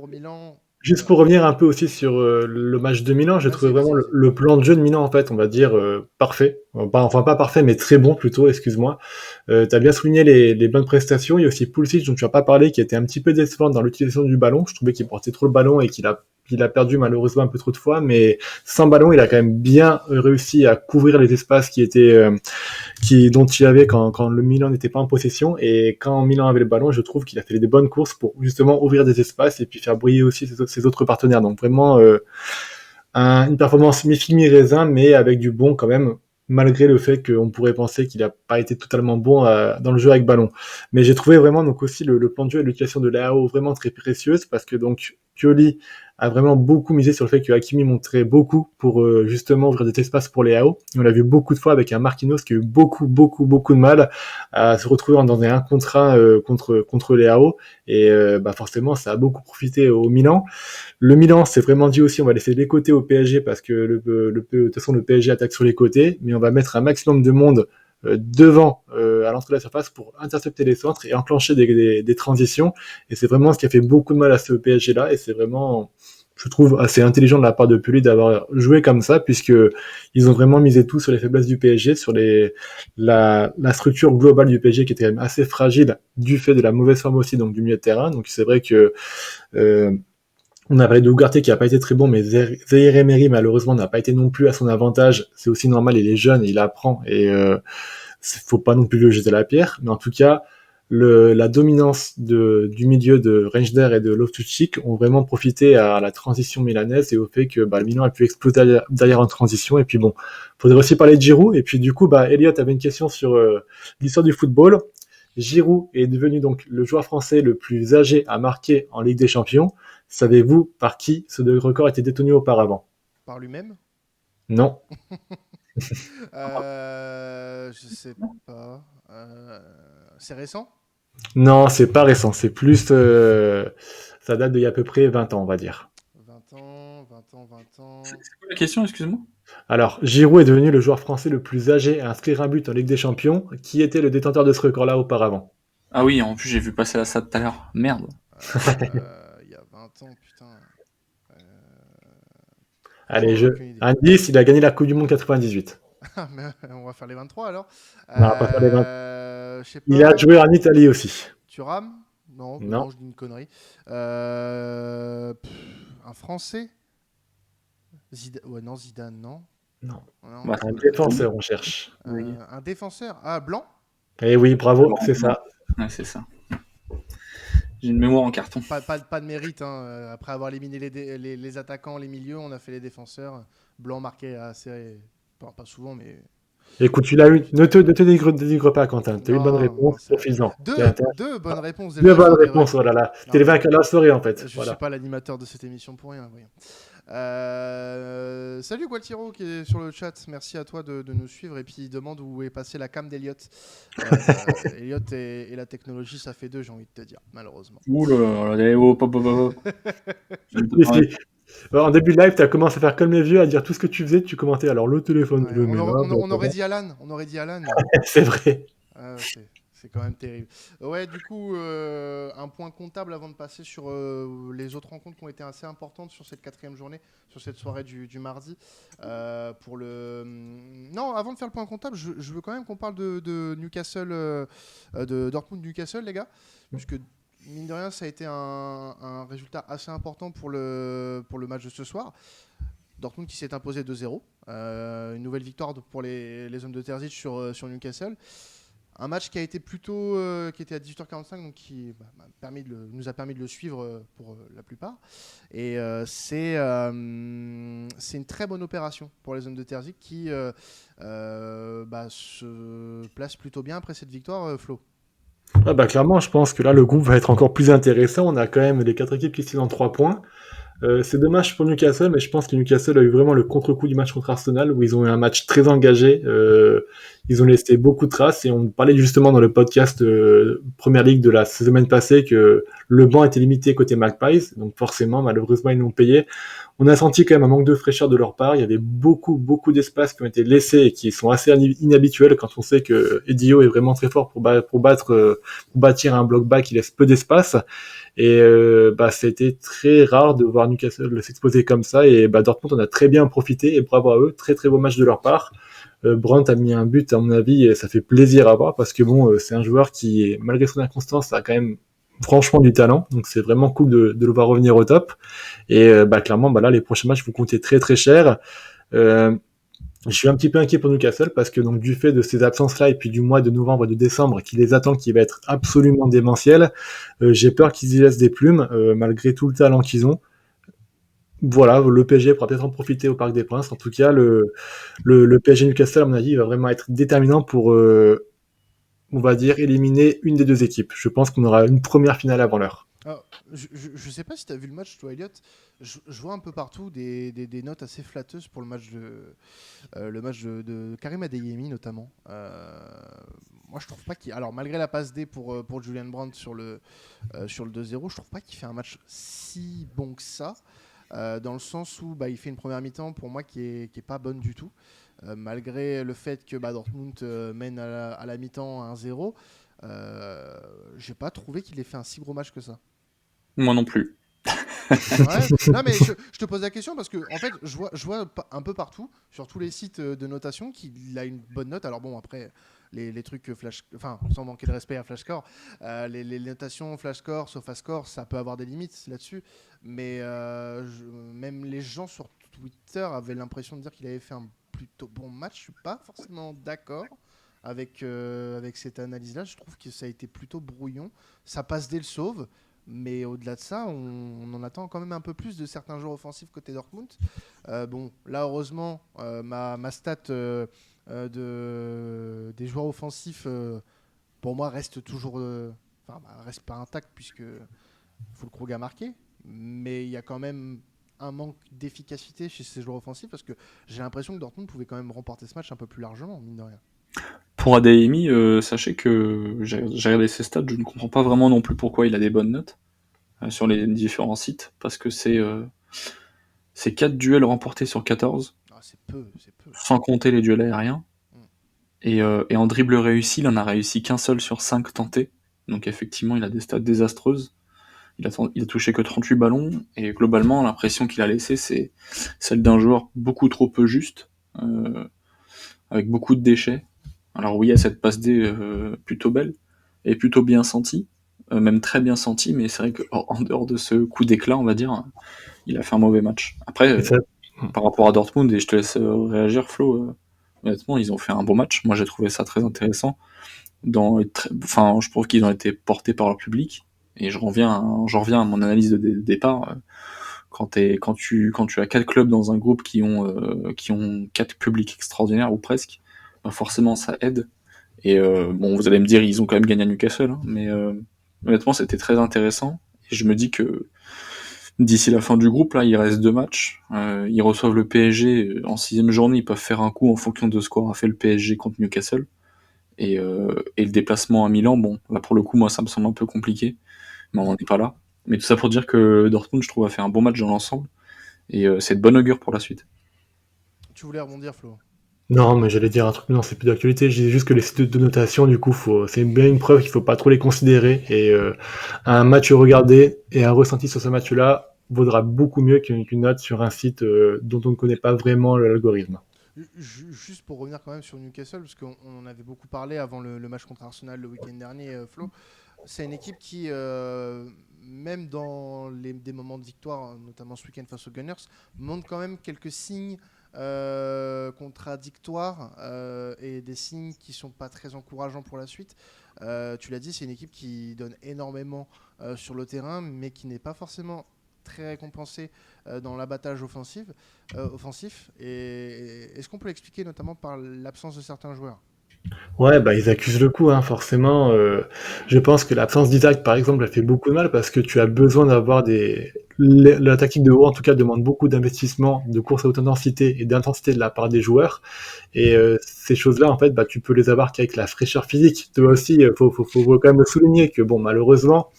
Milan. Juste pour revenir un peu aussi sur le match de Milan, j'ai trouvé vraiment Vas-y. le plan de jeu de Milan, en fait, on va dire, parfait. Enfin, pas parfait, mais très bon plutôt, excuse-moi. Tu as bien souligné les bonnes prestations. Il y a aussi Pulisic, dont tu n'as pas parlé, qui était un petit peu décevant dans l'utilisation du ballon. Je trouvais qu'il portait trop le ballon et qu'il a perdu malheureusement un peu trop de fois, mais sans ballon, il a quand même bien réussi à couvrir les espaces dont il avait quand le Milan n'était pas en possession. Et quand Milan avait le ballon, je trouve qu'il a fait des bonnes courses pour justement ouvrir des espaces et puis faire briller aussi ses autres partenaires. Donc vraiment une performance mi-figue mi-raisin, mais avec du bon quand même, malgré le fait qu'on pourrait penser qu'il n'a pas été totalement bon dans le jeu avec ballon. Mais j'ai trouvé vraiment donc aussi le plan de jeu et l'utilisation de Leao vraiment très précieuse, parce que donc Pioli a vraiment beaucoup misé sur le fait que Hakimi montrait beaucoup pour justement ouvrir des espaces pour Leao. On l'a vu beaucoup de fois avec un Marquinhos qui a eu beaucoup de mal à se retrouver dans un 1 contre 1 contre Leao, et forcément ça a beaucoup profité au Milan. Le Milan s'est vraiment dit aussi on va laisser les côtés au PSG, parce que de toute façon le PSG attaque sur les côtés, mais on va mettre un maximum de monde devant à l'entrée de la surface pour intercepter les centres et enclencher des transitions. Et c'est vraiment ce qui a fait beaucoup de mal à ce PSG là, et c'est vraiment, je trouve, assez intelligent de la part de Pioli d'avoir joué comme ça, puisque ils ont vraiment misé tout sur les faiblesses du PSG, sur la structure globale du PSG qui était quand même assez fragile du fait de la mauvaise forme aussi donc du milieu de terrain. Donc c'est vrai que on a parlé de Ugarte qui n'a pas été très bon, mais Zaïre Emery malheureusement n'a pas été non plus à son avantage. C'est aussi normal, il est jeune, il apprend, et faut pas non plus lui jeter la pierre. Mais en tout cas, la dominance du milieu de Reinsder et de Loftus-Cheek ont vraiment profité à la transition milanaise et au fait que le Milan a pu exploser derrière en transition. Et puis bon, faudrait aussi parler de Giroud. Et puis du coup, Elliot avait une question sur l'histoire du football. Giroud est devenu donc le joueur français le plus âgé à marquer en Ligue des Champions. Savez-vous par qui ce record a été détenu auparavant? Par lui-même? Non. Je sais pas. C'est récent? Non, c'est pas récent. C'est plus. Ça date d'il y a à peu près 20 ans, on va dire. 20 ans, 20 ans, 20 ans. C'est quoi la question, excuse-moi? Alors, Giroud est devenu le joueur français le plus âgé à inscrire un but en Ligue des Champions. Qui était le détenteur de ce record-là auparavant? Ah oui, en plus j'ai vu passer la ça tout à l'heure. Merde. Il y a 20 ans, putain. Euh, Allez, Franchement, j'en ai aucune idée. indice, il a gagné la Coupe du Monde 98. Ah, mais on va faire les 23 alors. Non, on va pas faire les 20. Je sais Il a pas. joué en Italie aussi. Thuram? Non, bah Non, non, je dis une connerie. Un Français? Zidane? Ouais, non, Zidane, non. non. Non. Bah, Un défenseur, on cherche. Un défenseur? Ah, Blanc? Eh oui, bravo, Laurent c'est Blanc. ça. Ouais, c'est ça. J'ai une mémoire en carton. Pas de mérite, hein. Après avoir éliminé les attaquants, les milieux, on a fait les défenseurs. Blanc marqué assez. Pas souvent, mais. Écoute, tu l'as eu. Ne te dénigre pas, Quentin. Tu as eu une bonne Non, non, réponse. c'est. Profites-en. Deux bonnes réponses Deux déjà. bonnes Je dirais. réponses, oh là là. Non, T'es le mais vainqueur de la soirée, en fait. je suis Voilà. pas l'animateur de cette émission pour rien. Voyons. Salut Gualtiro qui est sur le chat. Merci à toi de nous suivre. Et puis il demande où est passée la cam d'Eliott. Elliot et la technologie, ça fait deux, j'ai envie de te dire, malheureusement. Ouh là là, hop, hop, hop, hop. En début de live, tu as commencé à faire comme les vieux, à dire tout ce que tu faisais, tu commentais. Alors le téléphone, Ouais, je le mets là. on aurait dit Alan. On aurait dit Alan. C'est vrai. C'est quand même terrible. Ouais, du coup, un point comptable avant de passer sur les autres rencontres qui ont été assez importantes sur cette 4e journée, sur cette soirée du mardi. Non, avant de faire le point comptable, je veux quand même qu'on parle de Newcastle, de Dortmund-Newcastle, les gars, puisque mine de rien, ça a été un résultat assez important pour le match de ce soir. Dortmund qui s'est imposé 2-0. Une nouvelle victoire pour les hommes de Terzic sur Newcastle. Un match qui a été plutôt qui était à 18h45, donc qui nous a permis de le suivre pour la plupart. Et c'est une très bonne opération pour les hommes de Terzic qui se placent plutôt bien après cette victoire, Flo. Ah bah clairement, je pense que là, le groupe va être encore plus intéressant. On a quand même les 4 équipes qui sont dans 3 points. C'est dommage pour Newcastle, mais je pense que Newcastle a eu vraiment le contre-coup du match contre Arsenal, où ils ont eu un match très engagé. Ils ont laissé beaucoup de traces, et on parlait justement dans le podcast Première Ligue de la semaine passée que le banc était limité côté Magpies, donc forcément, malheureusement, ils l'ont payé. On a senti quand même un manque de fraîcheur de leur part. Il y avait beaucoup d'espaces qui ont été laissés et qui sont assez inhabituels quand on sait que Edio est vraiment très fort pour bâtir un bloc bas qui laisse peu d'espace. Et c'était très rare de voir Newcastle s'exposer comme ça. Et Dortmund en a très bien profité, et bravo à eux. Très beau match de leur part. Brandt a mis un but, à mon avis, et ça fait plaisir à voir parce que c'est un joueur qui, malgré son inconstance, a quand même franchement du talent. Donc c'est vraiment cool de le voir revenir au top. Et clairement, là, les prochains matchs vont compter très cher. Je suis un petit peu inquiet pour Newcastle parce que donc du fait de ces absences-là et puis du mois de novembre et de décembre qui les attend, qui va être absolument démentiel, j'ai peur qu'ils y laissent des plumes malgré tout le talent qu'ils ont. Voilà, le PSG pourra peut-être en profiter au Parc des Princes. En tout cas, le PSG Newcastle, à mon avis, va vraiment être déterminant pour, on va dire, éliminer une des deux équipes. Je pense qu'on aura une première finale avant l'heure. Alors, je sais pas si tu as vu le match, toi, Elliot. Je vois un peu partout des notes assez flatteuses pour le match de Karim Adeyemi, notamment. Moi, je trouve pas qu'il. Alors, malgré la passe D pour Julian Brandt sur le 2-0, je trouve pas qu'il fait un match si bon que ça. Dans le sens où il fait une première mi-temps pour moi qui est pas bonne du tout. Malgré le fait que Dortmund mène à la mi-temps 1-0, j'ai pas trouvé qu'il ait fait un si gros match que ça. Moi non plus. Ouais. Non mais je te pose la question parce que en fait je vois un peu partout sur tous les sites de notation qu'il a une bonne note. Alors bon, après les trucs sans manquer de respect à Flashscore, les notations Flashscore, SofaScore, ça peut avoir des limites là-dessus, mais même les gens sur Twitter avaient l'impression de dire qu'il avait fait un plutôt bon match. Je suis pas forcément d'accord avec cette analyse-là. Je trouve que ça a été plutôt brouillon. Ça passe dès le sauve. Mais au-delà de ça, on en attend quand même un peu plus de certains joueurs offensifs côté Dortmund. Là, heureusement, ma stat des joueurs offensifs, pour moi, reste toujours... reste pas intacte puisque Füllkrug a marqué. Mais il y a quand même un manque d'efficacité chez ces joueurs offensifs parce que j'ai l'impression que Dortmund pouvait quand même remporter ce match un peu plus largement, mine de rien. Pour Adeyemi, sachez que j'ai regardé ses stats, je ne comprends pas vraiment non plus pourquoi il a des bonnes notes sur les différents sites, parce que c'est c'est 4 duels remportés sur 14, Ah, c'est peu, c'est peu. sans compter les duels aériens. Mm. Et en dribble réussi, il en a réussi qu'un seul sur 5 tentés. Donc effectivement, il a des stats désastreuses. Il a touché que 38 ballons, et globalement, l'impression qu'il a laissée, c'est celle d'un joueur beaucoup trop peu juste, euh, avec beaucoup de déchets. Alors oui, il y a cette passe D plutôt belle, et plutôt bien sentie, même très bien sentie, mais c'est vrai qu'en dehors de ce coup d'éclat, on va dire, il a fait un mauvais match. Après, Et ça, par rapport à Dortmund, et je te laisse réagir, Flo, honnêtement, ils ont fait un bon match. Moi, j'ai trouvé ça très intéressant. Enfin, je trouve qu'ils ont été portés par leur public. Et j'en reviens à mon analyse de départ. Quand tu as 4 clubs dans un groupe qui ont 4 publics extraordinaires ou presque, bah forcément ça aide. Et bon, vous allez me dire, ils ont quand même gagné à Newcastle, hein, mais honnêtement, c'était très intéressant. Et je me dis que d'ici la fin du groupe, là, il reste 2 matchs. Ils reçoivent le PSG en 6e journée. Ils peuvent faire un coup en fonction de ce qu'aura fait le PSG contre Newcastle. Et le déplacement à Milan, bon, là pour le coup, moi, ça me semble un peu compliqué, mais on n'en est pas là. Mais tout ça pour dire que Dortmund, je trouve, a fait un bon match dans l'ensemble. Et c'est de bonne augure pour la suite. Tu voulais rebondir, Flo? non, mais j'allais dire un truc, non, c'est plus d'actualité. Je disais juste que les sites de notation, du coup, c'est bien une preuve qu'il faut pas trop les considérer. Et un match regardé et un ressenti sur ce match-là vaudra beaucoup mieux qu'une note sur un site dont on ne connaît pas vraiment l'algorithme. Juste pour revenir quand même sur Newcastle, parce qu'on en avait beaucoup parlé avant le match contre Arsenal le week-end dernier, Flo. C'est une équipe qui, même dans des moments de victoire, notamment ce week-end face aux Gunners, montre quand même quelques signes contradictoires et des signes qui sont pas très encourageants pour la suite. Tu l'as dit, c'est une équipe qui donne énormément sur le terrain, mais qui n'est pas forcément très récompensée dans l'abattage offensif. Et est-ce qu'on peut l'expliquer notamment par l'absence de certains joueurs? Ouais, bah ils accusent le coup, hein, forcément. Je pense que l'absence d'Isaac, par exemple, elle fait beaucoup de mal parce que tu as besoin d'avoir des. La tactique de haut, en tout cas, demande beaucoup d'investissement, de course à haute intensité et d'intensité de la part des joueurs. Et ces choses-là, en fait, bah, tu peux les avoir qu'avec la fraîcheur physique. Toi aussi, faut quand même le souligner que, bon, malheureusement,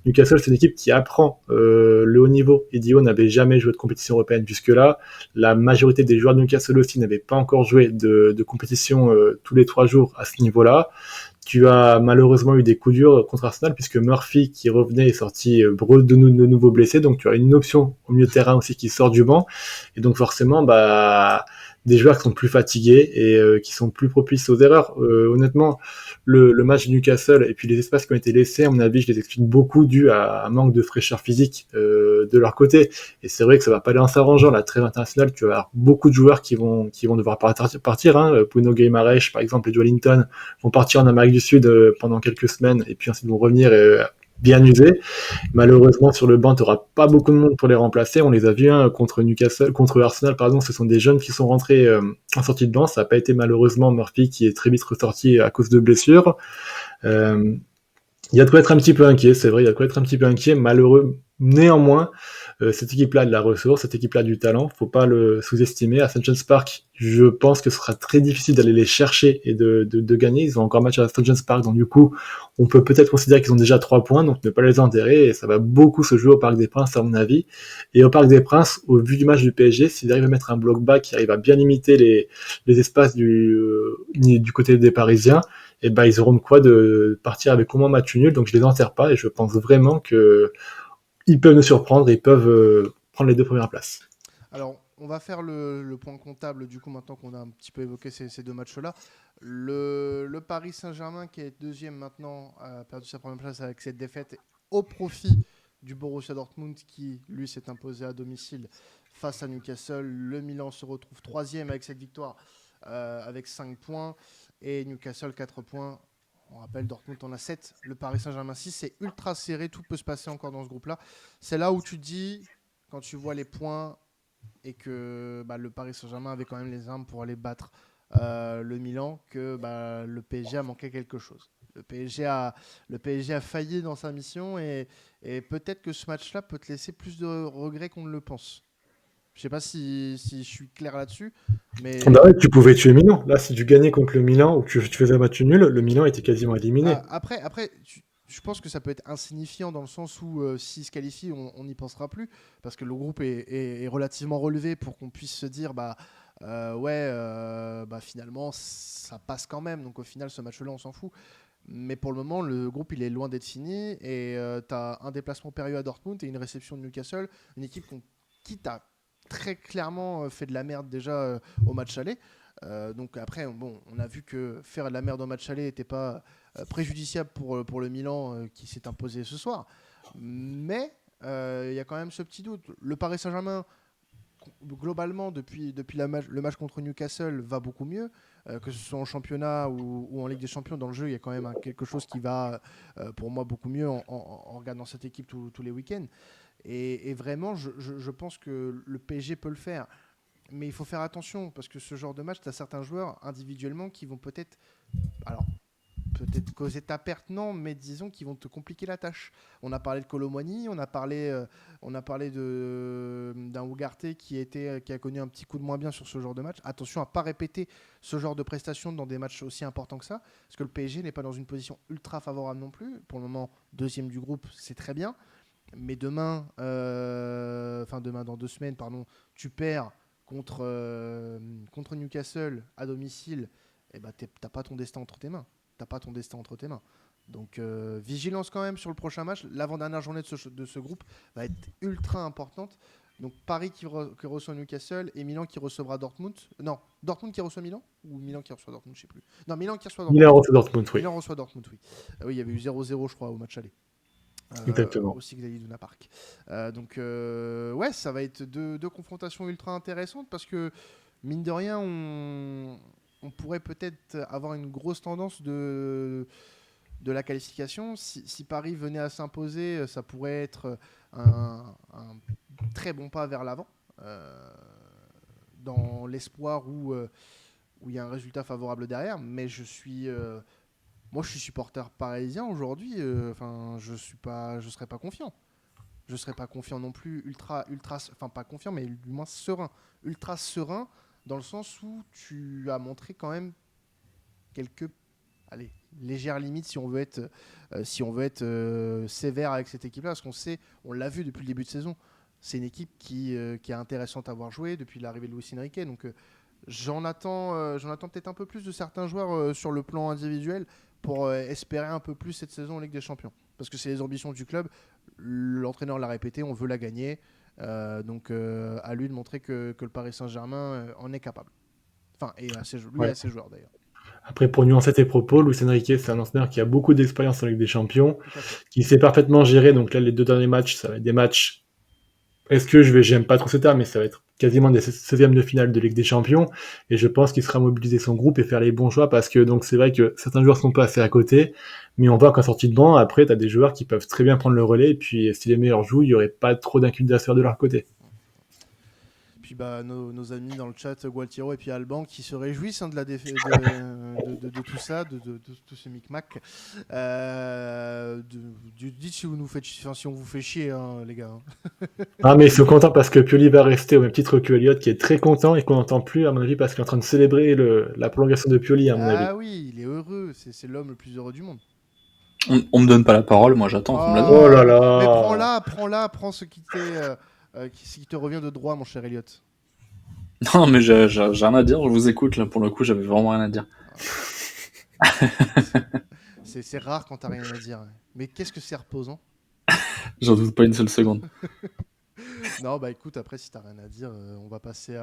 Newcastle, c'est une équipe qui apprend le haut niveau. Et Dio n'avait jamais joué de compétition européenne jusque-là. La majorité des joueurs de Newcastle aussi n'avaient pas encore joué de compétition tous les 3 jours à ce niveau-là. Tu as malheureusement eu des coups durs contre Arsenal puisque Murphy qui revenait est sorti de nouveau blessé. Donc tu as une option au milieu de terrain aussi qui sort du banc. Et donc forcément, bah, des joueurs qui sont plus fatigués et qui sont plus propices aux erreurs. Honnêtement, le match de Newcastle et puis les espaces qui ont été laissés, à mon avis, je les explique beaucoup dû à un manque de fraîcheur physique de leur côté. Et c'est vrai que ça va pas aller en s'arrangeant. La trêve internationale, tu vas avoir beaucoup de joueurs qui vont devoir partir. Hein. Bruno Guimaraes, par exemple, et Joelinton vont partir en Amérique du Sud pendant quelques semaines et puis ensuite vont revenir bien usés. Malheureusement, sur le banc, tu n'auras pas beaucoup de monde pour les remplacer. On les a vus contre Arsenal, pardon. Ce sont des jeunes qui sont rentrés en sortie de banc. Ça n'a pas été malheureusement Murphy qui est très vite ressorti à cause de blessures. Euh, il y a de quoi être un petit peu inquiet, c'est vrai, il y a de quoi être un petit peu inquiet, malheureux. Néanmoins, cette équipe-là a de la ressource, cette équipe-là a du talent, faut pas le sous-estimer. À St. James Park, je pense que ce sera très difficile d'aller les chercher et de gagner. Ils ont encore un match à St. James Park, donc du coup, on peut peut-être considérer qu'ils ont déjà 3 points, donc ne pas les enterrer, et ça va beaucoup se jouer au Parc des Princes, à mon avis. Et au Parc des Princes, au vu du match du PSG, s'ils arrivent à mettre un bloc bas qui arrive à bien limiter les espaces du côté des Parisiens, et ben ils auront de quoi de partir avec au moins match nul, donc je les enterre pas et je pense vraiment que ils peuvent nous surprendre et ils peuvent prendre les 2 premières places. Alors, on va faire le point comptable du coup maintenant qu'on a un petit peu évoqué ces deux matchs-là. Le Paris Saint-Germain qui est deuxième maintenant a perdu sa première place avec cette défaite au profit du Borussia Dortmund qui lui s'est imposé à domicile face à Newcastle. Le Milan se retrouve troisième avec cette victoire avec 5 points et Newcastle 4 points. On rappelle, Dortmund en a 7, le Paris Saint-Germain 6. C'est ultra serré, tout peut se passer encore dans ce groupe-là. C'est là où tu te dis, quand tu vois les points et que bah, le Paris Saint-Germain avait quand même les armes pour aller battre le Milan, que bah, le PSG a manqué quelque chose. Le PSG a failli dans sa mission et peut-être que ce match-là peut te laisser plus de regrets qu'on ne le pense. Je sais pas si je suis clair là-dessus, mais Bah ouais, tu pouvais tuer Milan. Là, si tu gagnais contre le Milan ou que tu faisais un match nul, le Milan était quasiment éliminé. après je pense que ça peut être insignifiant dans le sens où s'il se qualifie, on n'y pensera plus parce que le groupe est relativement relevé pour qu'on puisse se dire finalement ça passe quand même. Donc au final, ce match-là, on s'en fout. Mais pour le moment, le groupe il est loin d'être fini et tu as un déplacement périlleux à Dortmund et une réception de Newcastle, une équipe qui t'a très clairement fait de la merde déjà au match aller. Donc après, on a vu que faire de la merde au match aller n'était pas préjudiciable pour le Milan qui s'est imposé ce soir. Mais il y a quand même ce petit doute. Le Paris Saint-Germain, globalement, depuis le match contre Newcastle, va beaucoup mieux. Que ce soit en championnat ou en Ligue des Champions, dans le jeu, il y a quand même quelque chose qui va, pour moi, beaucoup mieux en regardant cette équipe tous les week-ends. Et vraiment, je pense que le PSG peut le faire. Mais il faut faire attention, parce que ce genre de match, tu as certains joueurs individuellement qui vont peut-être... Alors, peut-être causer ta perte, non, mais disons qu'ils vont te compliquer la tâche. On a parlé de Colomwani, on a parlé d'un Ugarte qui a connu un petit coup de moins bien sur ce genre de match. Attention à ne pas répéter ce genre de prestations dans des matchs aussi importants que ça, parce que le PSG n'est pas dans une position ultra favorable non plus. Pour le moment, deuxième du groupe, c'est très bien. Mais demain, dans 2 semaines, pardon, tu perds contre Newcastle à domicile, et t'as pas ton destin entre tes mains. Donc vigilance quand même sur le prochain match. L'avant-dernière journée de ce groupe va être ultra importante. Donc Paris qui reçoit Newcastle et Milan qui recevra Dortmund. Non, Dortmund qui reçoit Milan ou Milan qui reçoit Dortmund, je sais plus. Non, Milan qui reçoit Dortmund. Milan reçoit Dortmund, oui. Milan reçoit Dortmund, oui. Oui, il y avait eu 0-0, je crois, au match aller. Exactement. Au Signal Iduna Park. Ça va être deux confrontations ultra intéressantes parce que, mine de rien, on pourrait peut-être avoir une grosse tendance de la qualification. Si Paris venait à s'imposer, ça pourrait être un très bon pas vers l'avant, dans l'espoir où il y a un résultat favorable derrière. Mais moi, je suis supporter parisien aujourd'hui. Je serais pas confiant. Je serais pas confiant non plus, pas confiant, mais du moins serein, ultra serein, dans le sens où tu as montré quand même quelques, légères limites si on veut être sévère avec cette équipe-là, parce on l'a vu depuis le début de saison. C'est une équipe qui est intéressante à voir jouer depuis l'arrivée de Luis Enrique. Donc j'en attends peut-être un peu plus de certains joueurs sur le plan individuel pour espérer un peu plus cette saison en Ligue des Champions. Parce que c'est les ambitions du club. L'entraîneur l'a répété, on veut la gagner. Donc à lui de montrer que le Paris Saint-Germain en est capable. Enfin, et à ses joueurs d'ailleurs. Après, pour nuancer tes propos, Luis Enrique, c'est un entraîneur qui a beaucoup d'expérience en Ligue des Champions, qui sait parfaitement gérer. Donc là, les 2 derniers matchs, ça va être des matchs. J'aime pas trop ce terme, mais ça va être quasiment des 16e de finale de Ligue des Champions. Et je pense qu'il sera mobiliser son groupe et faire les bons choix parce que donc c'est vrai que certains joueurs sont passés à côté, mais on voit qu'en sortie de banc, après, tu as des joueurs qui peuvent très bien prendre le relais. Et puis, si les meilleurs jouent, il n'y aurait pas trop d'inculdateurs de leur côté. Puis nos amis dans le chat, Gualtiero et puis Alban, qui se réjouissent de tout ça, de tout ce micmac. Dites si on vous fait chier, hein, les gars. Ah, mais ils sont contents parce que Pioli va rester au même titre que Elliott, qui est très content et qu'on n'entend plus, à mon avis, parce qu'il est en train de célébrer la prolongation de Pioli, à mon avis. Ah oui, il est heureux, c'est l'homme le plus heureux du monde. On me donne pas la parole, moi j'attends qu'on me la donne. Oh là là. Mais prends ce qui te revient de droit, mon cher Elliott. Non, mais j'ai rien à dire, je vous écoute, là, pour le coup, j'avais vraiment rien à dire. C'est rare quand t'as rien à dire. Mais qu'est-ce que c'est reposant. J'en doute pas une seule seconde. Non, bah écoute, après, si t'as rien à dire, on va passer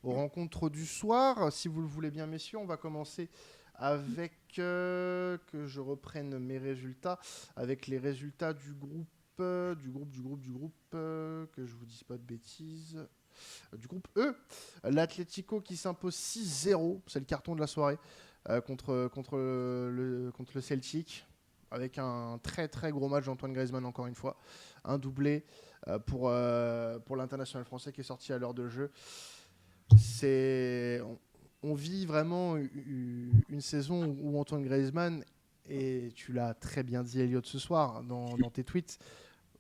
aux rencontres du soir. Si vous le voulez bien, messieurs, on va commencer avec, que je reprenne mes résultats, avec les résultats du groupe, que je vous dise pas de bêtises. Du groupe E, l'Atlético qui s'impose 6-0, c'est le carton de la soirée, contre le Celtic, avec un très très gros match d'Antoine Griezmann encore une fois, un doublé pour l'international français qui est sorti à l'heure de jeu. On vit vraiment une saison où Antoine Griezmann, et tu l'as très bien dit Elliot ce soir dans tes tweets,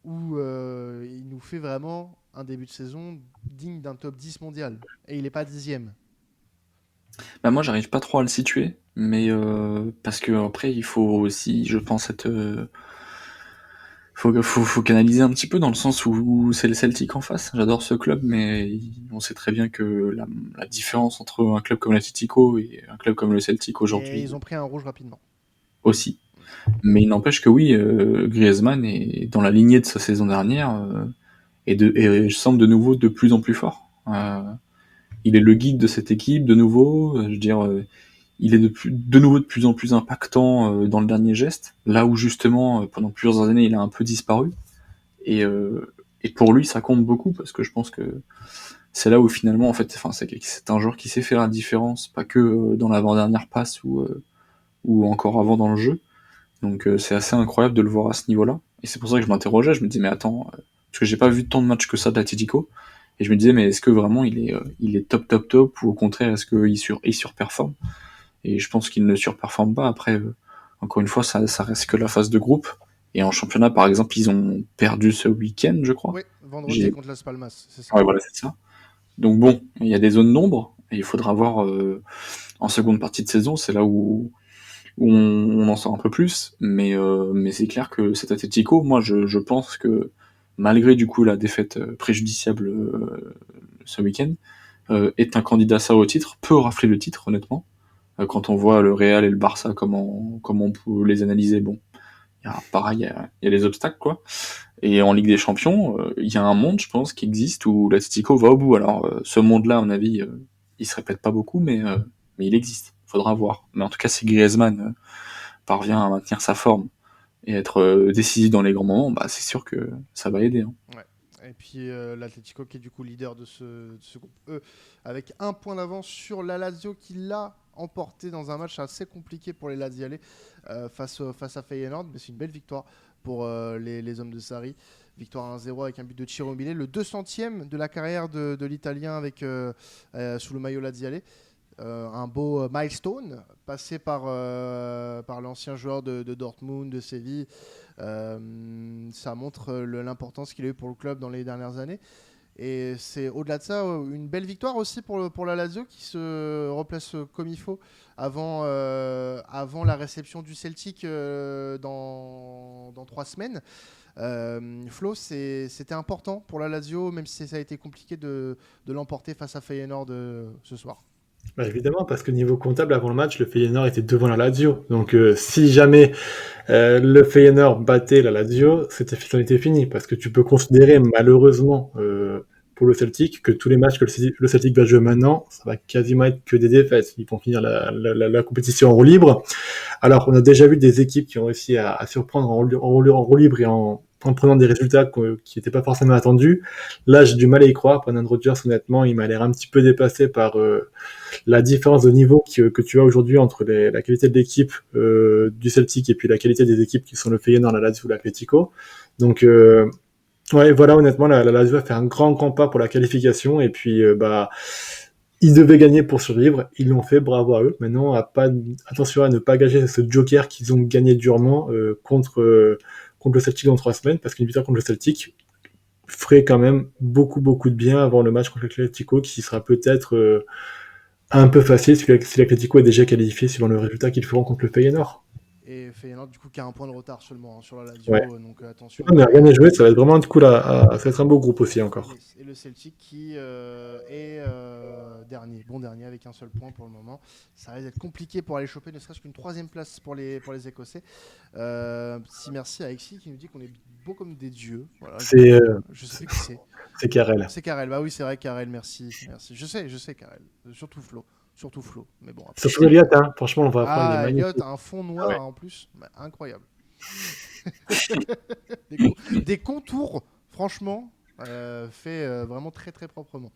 où il nous fait vraiment un début de saison digne d'un top 10 mondial. Et il n'est pas 10e. Bah moi, j'arrive pas trop à le situer, mais parce que après, il faut aussi, je pense, être, faut canaliser un petit peu dans le sens où c'est le Celtic en face. J'adore ce club, mais on sait très bien que la différence entre un club comme l'Atlético et un club comme le Celtic Et aujourd'hui ils ont pris un rouge rapidement. aussi. Mais il n'empêche que oui, Griezmann est dans la lignée de sa saison dernière et semble de nouveau de plus en plus fort. Il est le guide de cette équipe de nouveau. Je veux dire, il est de nouveau de plus en plus impactant dans le dernier geste, là où justement pendant plusieurs années il a un peu disparu. Et, euh, et pour lui, ça compte beaucoup parce que je pense que c'est là où finalement, en fait, enfin, c'est un joueur qui sait faire la différence, pas que dans l'avant-dernière passe ou encore avant dans le jeu. Donc c'est assez incroyable de le voir à ce niveau-là. Et c'est pour ça que je m'interrogeais, je me disais mais attends, parce que j'ai pas vu tant de matchs que ça d'Atletico, et je me disais mais est-ce que vraiment il est top top top ou au contraire est-ce il surperforme? Et je pense qu'il ne surperforme pas. Après, encore une fois, ça reste que la phase de groupe. Et en championnat, par exemple, ils ont perdu ce week-end, je crois. Oui, vendredi J'ai... contre Las Palmas, c'est ça. Ouais, voilà, c'est ça. Donc bon, il y a des zones d'ombre, et il faudra voir en seconde partie de saison, c'est là où on en sort un peu plus. Mais c'est clair que cet Atletico, moi, je pense que malgré du coup la défaite préjudiciable ce week-end, est un candidat ça au titre, peut rafler le titre, honnêtement. Quand on voit le Real et le Barça, comment on peut les analyser, bon, pareil, il y a les obstacles, quoi. Et en Ligue des Champions, il y a un monde, je pense, qui existe où l'Atlético va au bout. Alors, ce monde-là, à mon avis, il se répète pas beaucoup, mais il existe. Faudra voir. Mais en tout cas, si Griezmann parvient à maintenir sa forme et être décisif dans les grands moments, bah, c'est sûr que ça va aider. Hein. Ouais. Et puis l'Atlético qui est du coup leader de ce groupe E avec un point d'avance sur la Lazio qui l'a emporté dans un match assez compliqué pour les Laziale face à Feyenoord. Mais c'est une belle victoire pour les hommes de Sarri. Victoire 1-0 avec un but de Ciro Immobile, le 200e de la carrière de l'Italien avec sous le maillot Laziale. Un beau milestone passé par l'ancien joueur de Dortmund, de Séville. Ça montre l'importance qu'il a eu pour le club dans les dernières années. Et c'est au-delà de ça une belle victoire aussi pour la Lazio qui se replace comme il faut avant la réception du Celtic dans 3 semaines. Flo, c'était important pour la Lazio, même si ça a été compliqué de l'emporter face à Feyenoord ce soir. Bah, évidemment, parce que niveau comptable, avant le match, le Feyenoord était devant la Lazio. Donc, si jamais le Feyenoord battait la Lazio, c'en était fini. Parce que tu peux considérer, malheureusement, pour le Celtic, que tous les matchs que le Celtic va jouer maintenant, ça va quasiment être que des défaites. Ils vont finir la compétition en roue libre. Alors, on a déjà vu des équipes qui ont réussi à surprendre en roue libre et en prenant des résultats qui n'étaient pas forcément attendus. Là, j'ai du mal à y croire. Brendan Rodgers, honnêtement, il m'a l'air un petit peu dépassé par la différence de niveau que tu as aujourd'hui entre la qualité de l'équipe du Celtic et puis la qualité des équipes qui sont le Feyenoord, la Lazio ou l'Atlético. Donc, ouais, voilà, honnêtement, la Lazio a fait un grand pas pour la qualification et puis, bah, ils devaient gagner pour survivre, ils l'ont fait, bravo à eux. Maintenant, attention à ne pas gâcher ce joker qu'ils ont gagné durement contre le Celtic dans 3 semaines, parce qu'une victoire contre le Celtic ferait quand même beaucoup de bien avant le match contre l'Atlético, qui sera peut-être un peu facile si l'Atlético est déjà qualifié suivant le résultat qu'ils feront contre le Feyenoord. Et Feyenoord, du coup, qui a un point de retard seulement sur la Lazio, Ouais. donc attention. Non, mais rien n'est joué, ça va être vraiment cool ça va être un beau groupe aussi encore. Yes. Et le Celtic qui est bon dernier avec un seul point pour le moment. Ça risque d'être compliqué pour aller choper ne serait-ce qu'une 3e place pour les Écossais. Si merci à Alexis qui nous dit qu'on est beau comme des dieux. Voilà, je sais plus qui c'est. C'est Carrel. C'est Karel. Bah oui, c'est vrai, Karel, merci. Je sais, Karel. Surtout Flo. Mais bon, après. Surtout Elliott, hein. Franchement, on va apprendre, il est Ah, Elliot magnifique. a un fond noir Ah ouais. en plus. Bah, incroyable. Des contours, franchement, fait vraiment très proprement.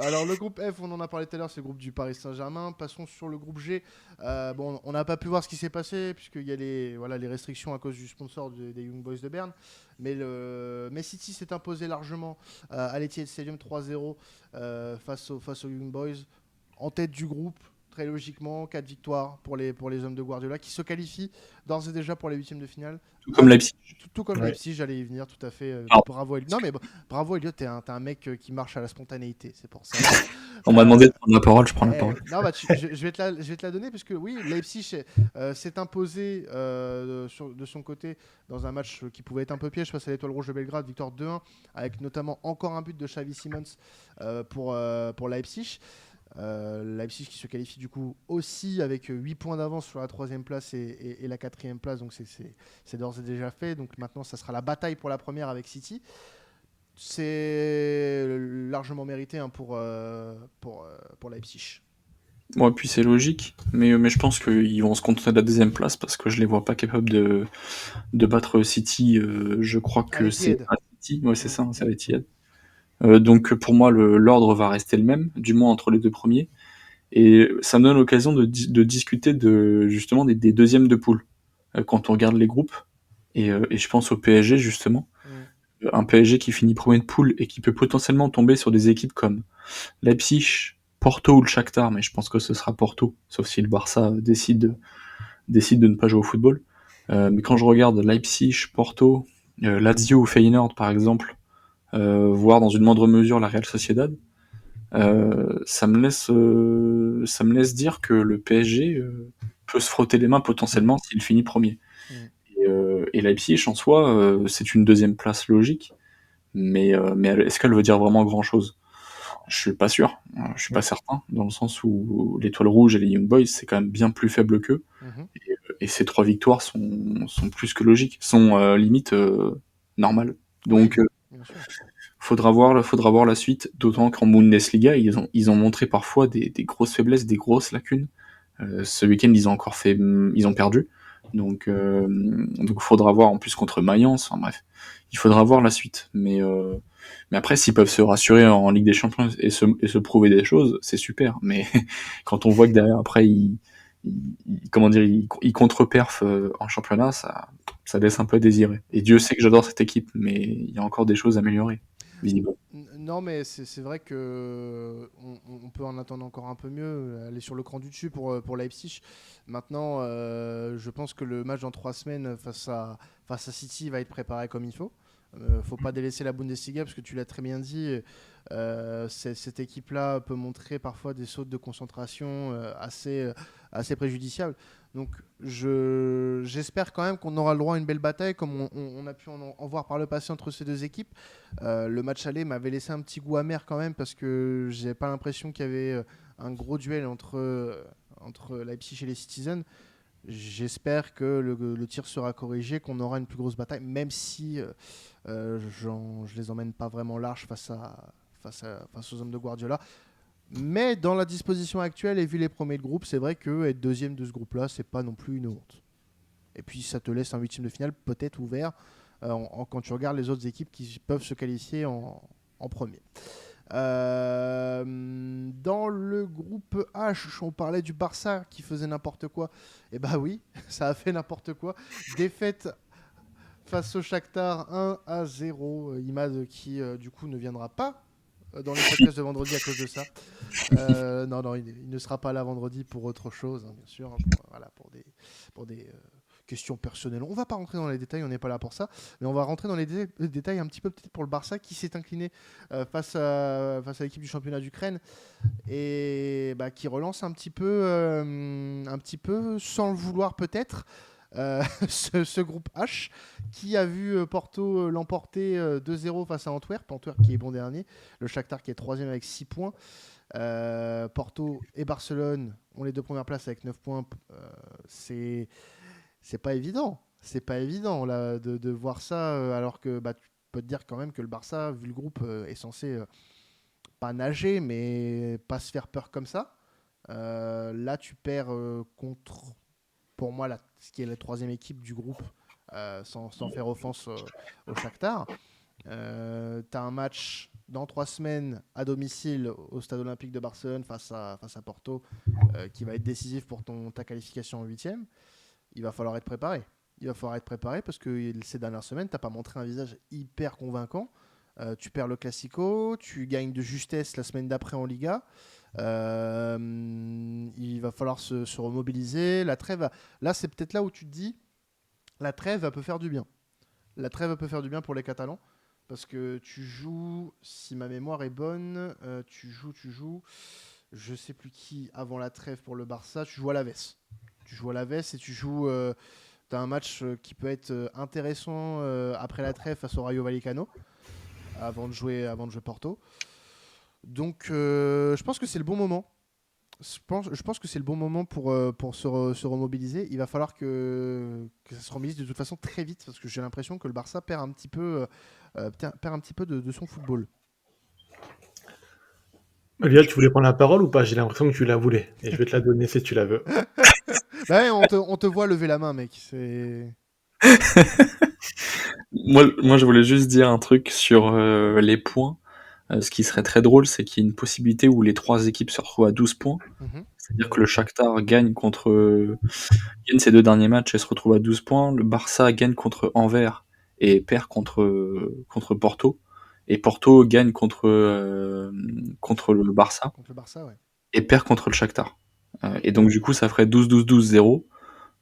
Alors le groupe F, on en a parlé tout à l'heure, c'est le groupe du Paris Saint-Germain. Passons sur le groupe G. Bon, on n'a pas pu voir ce qui s'est passé puisqu'il y a les restrictions à cause du sponsor des Young Boys de Berne. Mais City s'est imposé largement à l'Etihad Stadium 3-0 face aux Young Boys en tête du groupe. Très logiquement, 4 victoires pour les hommes de Guardiola qui se qualifient d'ores et déjà pour les huitièmes de finale. Tout comme Leipzig. Tout comme Ouais. Leipzig, j'allais y venir, tout à fait. Ah. Bravo Elliot. Non mais bravo Elliot, t'es un mec qui marche à la spontanéité, c'est pour ça. On m'a demandé de prendre la parole, je prends la parole. Non, bah, je vais te la donner parce que oui, Leipzig s'est imposé de son côté dans un match qui pouvait être un peu piège face à l'Étoile Rouge de Belgrade, victoire 2-1, avec notamment encore un but de Xavi Simons pour Leipzig. Leipzig qui se qualifie du coup aussi avec 8 points d'avance sur la 3e place et la 4e place, donc c'est d'ores et déjà fait. Donc maintenant, ça sera la bataille pour la première avec City. C'est largement mérité hein, pour Leipzig. Bon, et puis c'est logique, mais je pense qu'ils vont se contenter de la 2e place parce que je les vois pas capables de battre City. Je crois que c'est Etihad. à City, ouais, c'est ça, c'est à Etihad. Donc pour moi, l'ordre va rester le même, du moins entre les deux premiers. Et ça me donne l'occasion de discuter justement des deuxièmes de poule. Quand on regarde les groupes, et je pense au PSG justement, un PSG qui finit premier de poule et qui peut potentiellement tomber sur des équipes comme Leipzig, Porto ou le Shakhtar, mais je pense que ce sera Porto, sauf si le Barça décide de ne pas jouer au football. Mais quand je regarde Leipzig, Porto, Lazio ou Feyenoord par exemple, voire dans une moindre mesure la Real Sociedad, ça me laisse dire que le PSG peut se frotter les mains potentiellement s'il finit premier. Et Leipzig en soi, c'est une 2e place logique, mais est-ce qu'elle veut dire vraiment grand chose? Je suis pas sûr, je suis pas certain, dans le sens où l'Étoile Rouge et les Young Boys c'est quand même bien plus faible qu'eux, et ces 3 victoires sont plus que logiques, sont limite normales. Donc faudra voir la suite, d'autant qu'en Bundesliga, ils ont montré parfois des grosses faiblesses, des grosses lacunes. Ce week-end, ils ont perdu. Donc faudra voir en plus contre Mayence. Enfin bref, il faudra voir la suite. Mais après, s'ils peuvent se rassurer en Ligue des Champions et se prouver des choses, c'est super. Mais quand on voit que derrière, après, ils contre-perfent en championnat, ça laisse un peu à désirer. Et Dieu sait que j'adore cette équipe, mais il y a encore des choses à améliorer, visiblement. Non, mais c'est vrai que on peut en attendre encore un peu mieux, aller sur le cran du dessus pour Leipzig. Maintenant, je pense que le match dans 3 semaines face à City va être préparé comme il faut. Faut pas délaisser la Bundesliga parce que tu l'as très bien dit. Cette équipe-là peut montrer parfois des sautes de concentration assez préjudiciables. Donc j'espère quand même qu'on aura le droit à une belle bataille comme on a pu en voir par le passé entre ces deux équipes. Le match aller m'avait laissé un petit goût amer quand même parce que j'ai pas l'impression qu'il y avait un gros duel entre Leipzig et les Citizens. J'espère que le tir sera corrigé, qu'on aura une plus grosse bataille, même si je les emmène pas vraiment large face aux hommes de Guardiola. Mais dans la disposition actuelle et vu les premiers de groupe, c'est vrai que être deuxième de ce groupe-là, c'est pas non plus une honte. Et puis ça te laisse un huitième de finale peut-être ouvert quand tu regardes les autres équipes qui peuvent se qualifier en premier. Dans le groupe H, on parlait du Barça qui faisait n'importe quoi. Et bah oui, ça a fait n'importe quoi. Défaite face au Shakhtar 1-0. Imad qui du coup ne viendra pas dans les podcasts de vendredi à cause de ça. Non, il ne sera pas là vendredi pour autre chose, hein, bien sûr, hein, pour des questions personnelles. On va pas rentrer dans les détails, on n'est pas là pour ça, mais on va rentrer dans les détails un petit peu peut-être pour le Barça qui s'est incliné face à l'équipe du championnat d'Ukraine et qui relance un petit peu sans le vouloir peut-être. Ce groupe H qui a vu Porto l'emporter 2-0 face à Antwerp qui est bon dernier, le Shakhtar qui est 3e avec 6 points. Porto et Barcelone ont les 2 premières places avec 9 points. C'est pas évident. C'est pas évident là, de voir ça alors que tu peux te dire quand même que le Barça, vu le groupe, est censé pas nager mais pas se faire peur comme ça. Là, tu perds contre, pour moi, ce qui est la 3e équipe du groupe, sans faire offense au Shakhtar. Tu as un match dans 3 semaines à domicile au Stade Olympique de Barcelone face à Porto qui va être décisif pour ta qualification en 8e. Il va falloir être préparé. Il va falloir être préparé parce que ces dernières semaines, tu n'as pas montré un visage hyper convaincant. Tu perds le Classico, tu gagnes de justesse la semaine d'après en Liga. Il va falloir se remobiliser. La trêve, là, c'est peut-être là où tu te dis la trêve, elle peut faire du bien. La trêve peut faire du bien pour les Catalans. Parce que tu joues, si ma mémoire est bonne, tu joues, je sais plus qui avant la trêve pour le Barça, tu joues à l'Aves. Tu joues à l'Aves et t'as un match qui peut être intéressant après la trêve face au Rayo Vallecano, avant de jouer Porto. Donc je pense que c'est le bon moment. Je pense que c'est le bon moment pour se remobiliser. Il va falloir que ça se remobilise de toute façon très vite parce que j'ai l'impression que le Barça perd un petit peu, perd un petit peu de son football. Olivier, tu voulais prendre la parole ou pas? J'ai l'impression que tu la voulais. Et je vais te la donner si tu la veux. Bah ouais, on te voit lever la main, mec. Moi, je voulais juste dire un truc sur les points. Ce qui serait très drôle, c'est qu'il y ait une possibilité où les trois équipes se retrouvent à 12 points. Mhm. C'est-à-dire que le Shakhtar gagne ses deux derniers matchs et se retrouve à 12 points. Le Barça gagne contre Anvers et perd contre Porto. Et Porto gagne contre le Barça Contre le Barça, ouais. et perd contre le Shakhtar. Et donc du coup, ça ferait 12-12-12-0.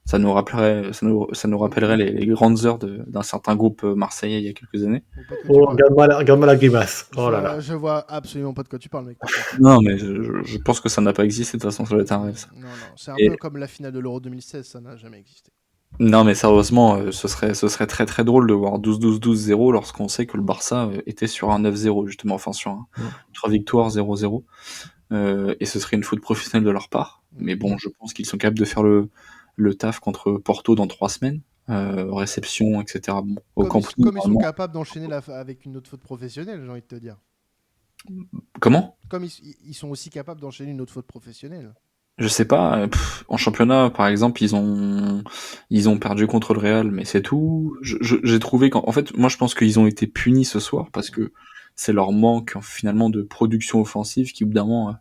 Ça nous rappellerait les grandes heures d'un certain groupe marseillais il y a quelques années. Je vois pas de quoi tu Oh, parles. regarde-moi la grimace. Je Oh là vois, là. je vois absolument pas de quoi tu parles, mec. Par contre. Non, mais je pense que ça n'a pas existé, de toute façon, ça doit être un rêve, ça. Non, non, c'est un Et peu comme la finale de l'Euro 2016, ça n'a jamais existé. non, mais sérieusement, ce serait très très drôle de voir 12-12-12-0 lorsqu'on sait que le Barça était sur un 9-0, justement, enfin sur Mm. 3 victoires, 0-0. Et ce serait une faute professionnelle de leur part. Mm. Mais bon, je pense qu'ils sont capables de faire le taf contre Porto dans 3 semaines. Réception, etc. Bon, au Comme Camp ils, Nou, comme ils sont normalement. capables d'enchaîner avec une autre faute professionnelle, j'ai envie de te dire. Comment? Comme ils sont aussi capables d'enchaîner une autre faute professionnelle. Je sais pas. En championnat, par exemple, ils ont perdu contre le Real, mais c'est tout. J'ai trouvé qu'en fait, moi, je pense qu'ils ont été punis ce soir parce que c'est leur manque finalement de production offensive qui, au bout d'un moment,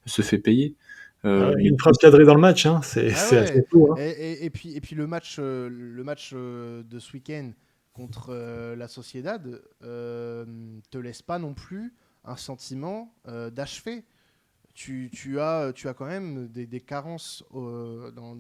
se fait payer. Ah ouais, Mais une frappe cadrée dans le match, hein. C'est Ah c'est assez ouais. fou, hein. Et puis le match de ce week-end contre la Sociedad te laisse pas non plus un sentiment d'achevé. Tu as quand même des carences dans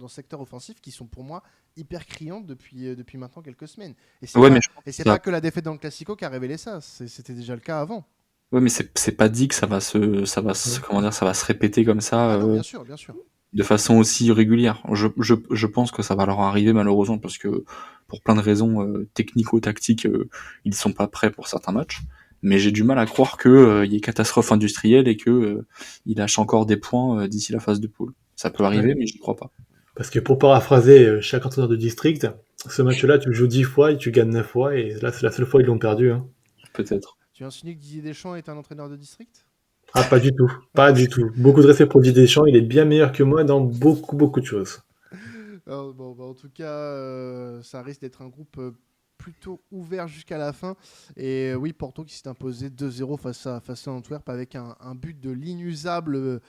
le secteur offensif qui sont pour moi hyper criantes depuis maintenant quelques semaines. Et c'est ouais, mais pas, je pense et que c'est ça. pas que la défaite dans le Classico qui a révélé ça. C'était déjà le cas avant. Ouais, mais c'est pas dit que Ouais. comment dire, ça va se répéter comme ça. Ah non, bien sûr, bien sûr. De façon aussi régulière. Je pense que ça va leur arriver malheureusement parce que pour plein de raisons technico-tactiques, ils sont pas prêts pour certains matchs. Mais j'ai du mal à croire que y ait catastrophe industrielle et que ils lâchent encore des points d'ici la phase de poule. Ça peut Ouais. arriver, mais j'y crois pas. Parce que pour paraphraser chaque entraîneur de district, ce match-là, tu le joues 10 fois et tu gagnes 9 fois. Et là, c'est la seule fois ils l'ont perdu, hein. Peut-être. Tu insinues que Didier Deschamps est un entraîneur de district? Ah, pas du tout. Pas du tout. Beaucoup de respect pour Didier Deschamps. Il est bien meilleur que moi dans beaucoup, beaucoup de choses. Bon, bah, en tout cas, ça risque d'être un groupe plutôt ouvert jusqu'à la fin. Et oui, Porto qui s'est imposé 2-0 face à Antwerp avec un but de l'inusable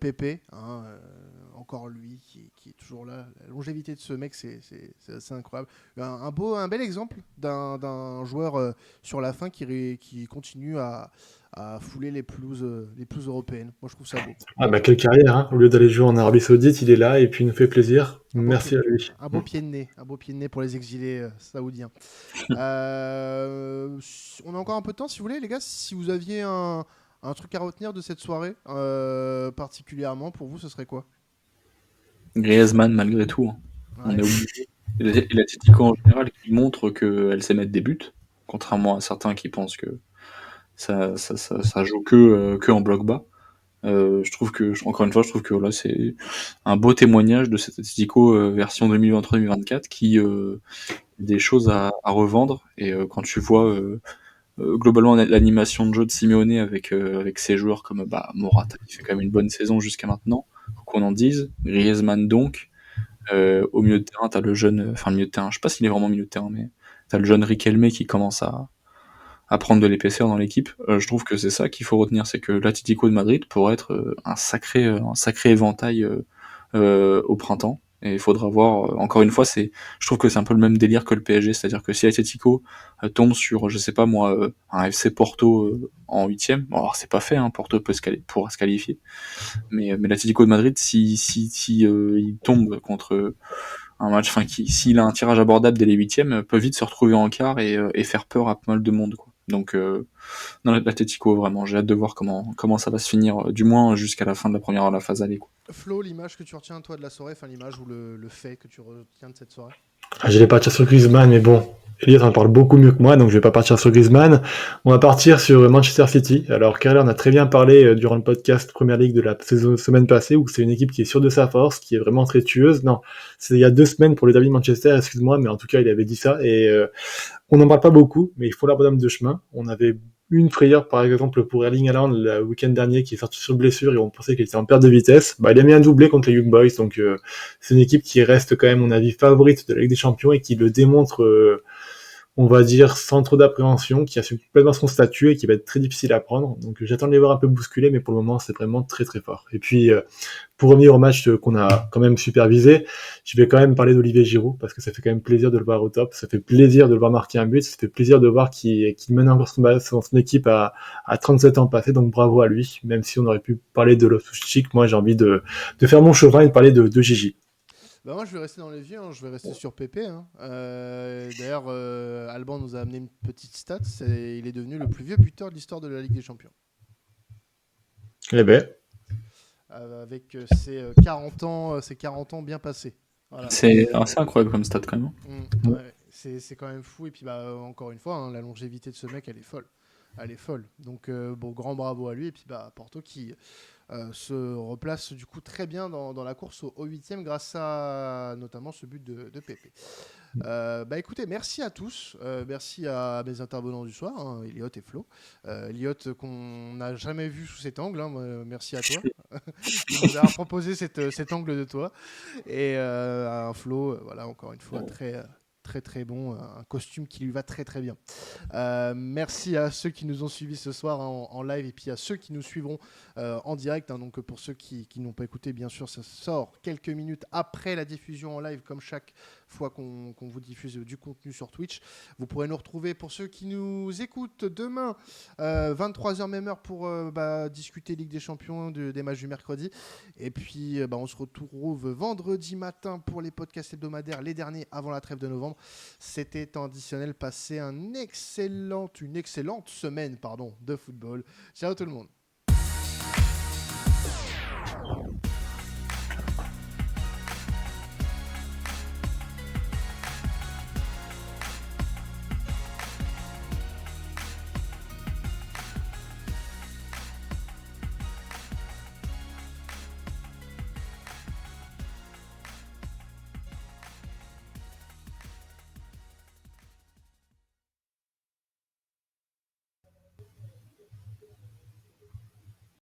Pépé, hein, encore lui qui est toujours là. La longévité de ce mec, c'est assez incroyable. Un bel exemple d'un joueur sur la fin qui continue à fouler les pelouses européennes. Moi, je trouve ça beau. Ah, bah, quelle carrière, hein. Au lieu d'aller jouer en Arabie Saoudite, il est là et puis il nous fait plaisir. Un beau pied, Merci à lui. un beau pied de nez, un beau pied de nez pour les exilés saoudiens. On a encore un peu de temps, si vous voulez, les gars. Si vous aviez un truc à retenir de cette soirée, particulièrement pour vous, ce serait quoi? Griezmann malgré tout, hein. On Ouais. est obligé. Et l'Atlético en général qui montre qu'elle sait mettre des buts, contrairement à certains qui pensent que ça joue que en bloc bas. Encore une fois, je trouve que là, c'est un beau témoignage de cet Atletico version 2023-2024 qui a des choses à revendre. Et quand tu vois globalement l'animation de jeu de Simeone avec ses joueurs comme Morata, qui fait quand même une bonne saison jusqu'à maintenant, faut qu'on en dise. Griezmann donc. Au milieu de terrain, t'as le jeune, enfin le milieu de terrain, je sais pas s'il est vraiment milieu de terrain, mais t'as le jeune Riquelme qui commence à prendre de l'épaisseur dans l'équipe. Je trouve que c'est ça qu'il faut retenir, c'est que l'Atlético de Madrid pourrait être un sacré éventail au printemps. Et il faudra voir. Encore une fois, je trouve que c'est un peu le même délire que le PSG, c'est-à-dire que si l'Atlético tombe sur, je sais pas moi, un FC Porto en huitième, bon, alors c'est pas fait, hein, Porto pourra se qualifier, mais l'Atlético de Madrid, si il tombe contre un match, enfin, s'il a un tirage abordable dès les huitièmes, peut vite se retrouver en quart et faire peur à pas mal de monde, quoi. Donc, non, l'Atlético, vraiment, j'ai hâte de voir comment ça va se finir, du moins jusqu'à la fin de la phase aller, quoi. Flo, l'image que tu retiens toi de la soirée, enfin l'image ou le fait que tu retiens de cette soirée? J'allais partir sur Griezmann, mais bon, Elliot en parle beaucoup mieux que moi, donc je vais pas partir sur Griezmann. On va partir sur Manchester City. Alors, Kerler en a très bien parlé durant le podcast Première Ligue de la semaine passée, où c'est une équipe qui est sûre de sa force, qui est vraiment très tueuse. Non, c'est il y a 2 semaines pour le derby de Manchester, excuse-moi, mais en tout cas, il avait dit ça. Et on n'en parle pas beaucoup, mais il faut la bonhomme de chemin. On avait une frayeur, par exemple, pour Erling Haaland le week-end dernier, qui est sorti sur blessure et on pensait qu'il était en perte de vitesse. Bah, il a mis un doublé contre les Young Boys, donc c'est une équipe qui reste quand même, à mon avis, favorite de la Ligue des Champions et qui le démontre, on va dire, sans trop d'appréhension, qui assume complètement son statut et qui va être très difficile à prendre. Donc j'attends de les voir un peu bousculer, mais pour le moment, c'est vraiment très très fort. Et puis, pour revenir au match qu'on a quand même supervisé, je vais quand même parler d'Olivier Giroud, parce que ça fait quand même plaisir de le voir au top, ça fait plaisir de le voir marquer un but, ça fait plaisir de voir qu'il mène encore son équipe à 37 ans passés, donc bravo à lui, même si on aurait pu parler de Loftus-Cheek, moi j'ai envie de faire mon chemin et de parler de Gigi. Bah moi je vais rester dans les vieux, hein. Je vais rester sur Pépé, hein. D'ailleurs, Alban nous a amené une petite stat, il est devenu le plus vieux buteur de l'histoire de la Ligue des Champions. Eh ben, Avec ses 40 ans bien passés. Voilà. C'est assez incroyable comme stat, quand même. Ouais, c'est quand même fou. Et puis bah, encore une fois, hein, la longévité de ce mec, elle est folle. Elle est folle. Donc bon, grand bravo à lui. Et puis bah, Porto qui se replace du coup très bien dans la course au 8e grâce à notamment ce but de Pépé. Bah écoutez, merci à tous, merci à mes intervenants du soir, hein, Elliot et Flo. Elliot qu'on n'a jamais vu sous cet angle, hein, merci à toi de nous avoir proposé cet angle de toi. Et un Flo, voilà, encore une fois, très très bon, un costume qui lui va très très bien. Merci à ceux qui nous ont suivis ce soir en live et puis à ceux qui nous suivront en direct. Hein. Donc pour ceux qui n'ont pas écouté, bien sûr, ça sort quelques minutes après la diffusion en live, comme chaque fois qu'on vous diffuse du contenu sur Twitch. Vous pourrez nous retrouver pour ceux qui nous écoutent demain, 23h même heure pour discuter Ligue des Champions, des matchs du mercredi. Et puis on se retrouve vendredi matin pour les podcasts hebdomadaires, les derniers avant la trêve de novembre. C'était traditionnel. Passez une excellente semaine de football. Ciao tout le monde.